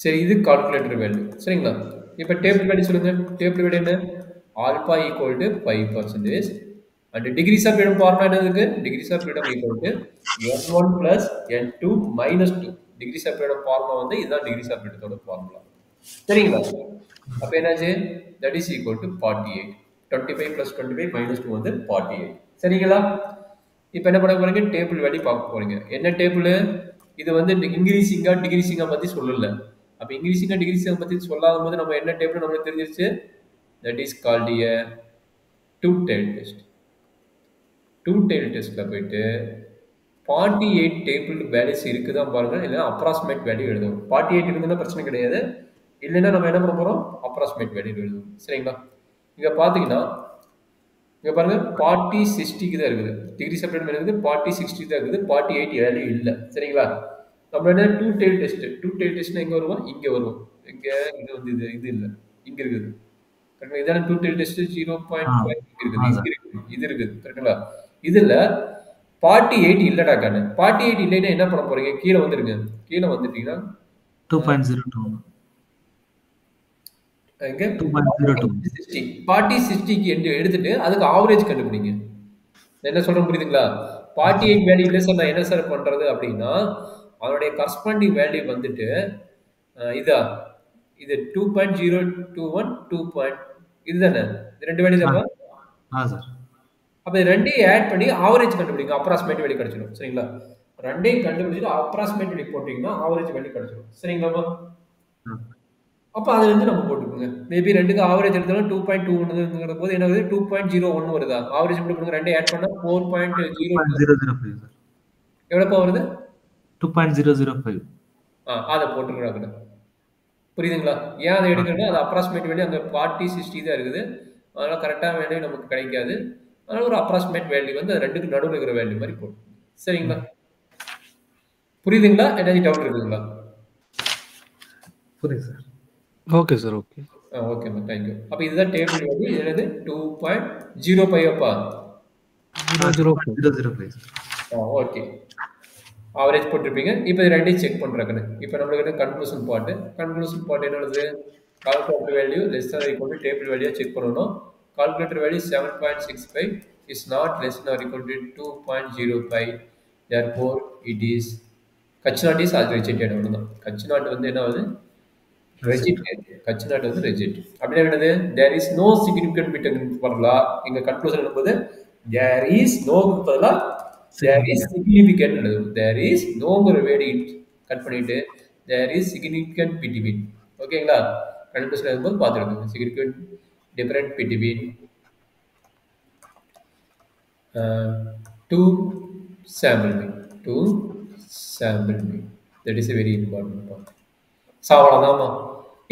சரி, இது கால்குலேட்டர் வேல்யூ. சரிங்களா? இப்போ டேபிள் வேல்யூ சொல்லுங்க. டேபிள் வேல்யூ என்ன? Alpha equal to 5% and degrees of freedom formula என்னதுக்கு? Degrees of freedom equal to n1 plus n2 minus 2. Degrees of freedom formula வந்து இதுதான் டிகிரிஸ் ஆஃப் ஃப்ரீடத்தோட ஃபார்முலா. சரிங்களா? அப்போ என்னாச்சு? That is equal to 48. 25 plus 25 minus 2 வந்து 48. சரிங்களா? இப்போ என்ன பண்ண போறீங்க? டேபிள் வேல்யூ பார்க்க போறீங்க. என்ன டேபிள்? இது வந்து இன்க்ரீசிங்கா டிகிரீசிங்கா பத்தி சொல்லல. அப்போ இன்க்ரீசிங்கா டிகிரீசிங்கா பத்தி சொல்லாத போது நம்ம என்ன டேபிள் நம்மளுக்கு தெரிஞ்சிருச்சு? That is called a two tail test. Two tail டெஸ்ட்டில் போயிட்டு 48 டேபிள் வேல்யூஸ் இருக்குதான் பாருங்க, இல்லைன்னா அப்ராக்சிமேட் வேல்யூ எழுதுவோம். 48 இருந்ததுன்னா பிரச்சனை கிடையாது, இல்லைன்னா நம்ம என்ன பண்ண போகிறோம், அப்ராக்சிமேட் வேல்யூ எழுதுவோம். சரிங்களா? இங்கே பார்த்தீங்கன்னா இங்கே பாருங்க 40 60க்கு தான் இருக்குது, டிகிரி செப்பரேட் இருக்குது. 40 60 தான் இருக்குது, 48 வேல்யூ இல்லை. சரிங்களா? நம்ம என்ன two tail test. Two tail டெஸ்ட்னா எங்கே வருவோம், இங்கே வருவோம். இங்கே இது வந்து இது இல்லை, இங்கே இருக்குது. கரெக்டா? இதான டூ டெயில் டெஸ்ட் 0.5 இருக்குது, இங்கே இருக்குது, இது இருக்குது. கரெக்டுங்களா? இதில் 48 இல்லடா கண்ணு. 48 இல்லைன்னா என்ன பண்ண போறீங்க, கீழே வந்துருங்க. கீழே வந்துட்டீங்கன்னா 2.02 இங்க 2.02 60 40 60க்கு எடுத்துட்டு அதுக்கு ஆவரேஜ் கண்டுபிடிங்க. என்ன சொல்றேன் புரியுதுங்களா? 48 வேல்யூ இல்லை சார், நான் என்ன சார் பண்றது அப்படின்னா, அதனுடைய கரஸ்பாண்டிங் வேல்யூ வந்துட்டு இதா இது 2.021 2. இதுதானே, இது ரெண்டு வேல்யூ தான். சார் அப்போ ரெண்டையும் ஆட் பண்ணி ஆவரேஜ் கண்டுபிடிங்க, அப்ராக்சிமேட் வேல்யூ கிடைச்சிடும். சரிங்களா? ரெண்டையும் கண்டுபிடிச்சிட்டு அப்ராக்சிமேட் வேல்யூ போட்டிங்கன்னா ஆவரேஜ் வேல்யூ கிடைச்சிடும். சரிங்களாமா? அப்போ அது வந்து நம்ம போட்டுக்கோங்க. மேபி ரெண்டுக்கு ஆவரேஜ் எடுத்தாலும் 2.2 போது என்ன வருது, 2.01 வருதா? ஆவரேஜ் போட்டுக்கோங்க, ரெண்டையும் ஆட் பண்ணால் 4.005 எவ்வளோப்பா வருது, 2.005. அதை போட்டுக்கிறாங்க. புரியுதுங்களா? ஏன் அதை எடுக்கணும்னா அது அப்ராக்சிமேட் வேல்யூ அந்த 40 60 தான் இருக்குது, அதனால் கரெக்டான வேல்யூ நமக்கு கிடைக்காது. அதனால் ஒரு அப்ராக்சிமேட் வேல்யூ வந்து அது ரெண்டுக்கு நடுவில் இருக்கிற வேல்யூ மாதிரி போட்டு. சரிங்களா? புரியுதுங்களா? ஏதாவது டவுட் இருக்குங்களா? புரியுது சார். Okay sir. ஓகே ஓகேம்மா, தேங்க்யூ. அப்போ இதுதான் டேபிள் வேல்யூ. என்னது 2.05 அப்பா 0.005 சார். ஓகே, ஆவரேஜ் போட்டிருப்பீங்க. இப்போ இது ரெண்டையும் செக் பண்ணுறாங்கன்னு. இப்போ நம்மளுக்கு கன்க்ளூஷன் பார்ட். கன்க்ளூஷன் பார்ட் என்னது, calculator value less or equal to table value check பண்ணணும். Calculator value 7.65 is not less or equal to 2.05. therefore it is கட்சி நாட் இஸ் அது ரிஜெக்டட். அவ்வளோதான். கட்சி நாட் வந்து என்ன ஆகுது, ரெஜெக்ட். கட்சி நாட் வந்து ரெஜெக்ட். அப்படின்னா என்னது, there is no significant bit வரலாம். இங்கே கன்க்ளூஷன் எழுதும்போது தேர் இஸ் நோ பதிலாக தேர் இஸ் சிக்னிஃபிகன்ட் எழுதும். தேர் இஸ் நோங்கிற வேர்டு கட் பண்ணிட்டு தேர் இஸ் சிக்னிஃபிகன்ட் பிட்வீன். ஓகேங்களா? கன்க்ளூஷன் எழுதும்போது பார்த்துருக்கோங்க, significant different between two sample mean. Two sample mean. That is a very important part. அவ்வளோதாம்மா.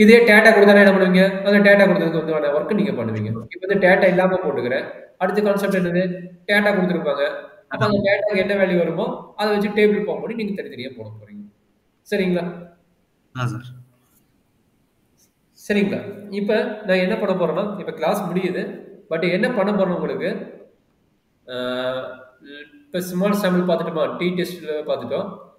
இதே டேட்டா கொடுத்தா என்ன பண்ணுவீங்க, அந்த டேட்டா கொடுத்ததுக்கு வந்து ஒர்க்கு நீங்கள் பண்ணுவீங்க. இப்போ வந்து டேட்டா இல்லாமல் போட்டுக்கிறேன். அடுத்த கான்செப்ட் என்னது, டேட்டா கொடுத்துருப்பாங்க. அப்போ அந்த டேட்டாக்கு என்ன வேல்யூ வருமோ அதை வச்சு டேபிள் ஃபார்ம் பண்ணி நீங்கள் தனித்தனியாக போட போகிறீங்க. சரிங்களா? சார் சரிங்களா? இப்போ நான் என்ன பண்ண போகிறேன்னா, இப்போ கிளாஸ் முடியுது, பட் என்ன பண்ண போகிறேன் உங்களுக்கு, இப்போ ஸ்மால் சாம்பிள் பார்த்துட்டோமா, டி டெஸ்ட்டில் பார்த்துட்டோம்.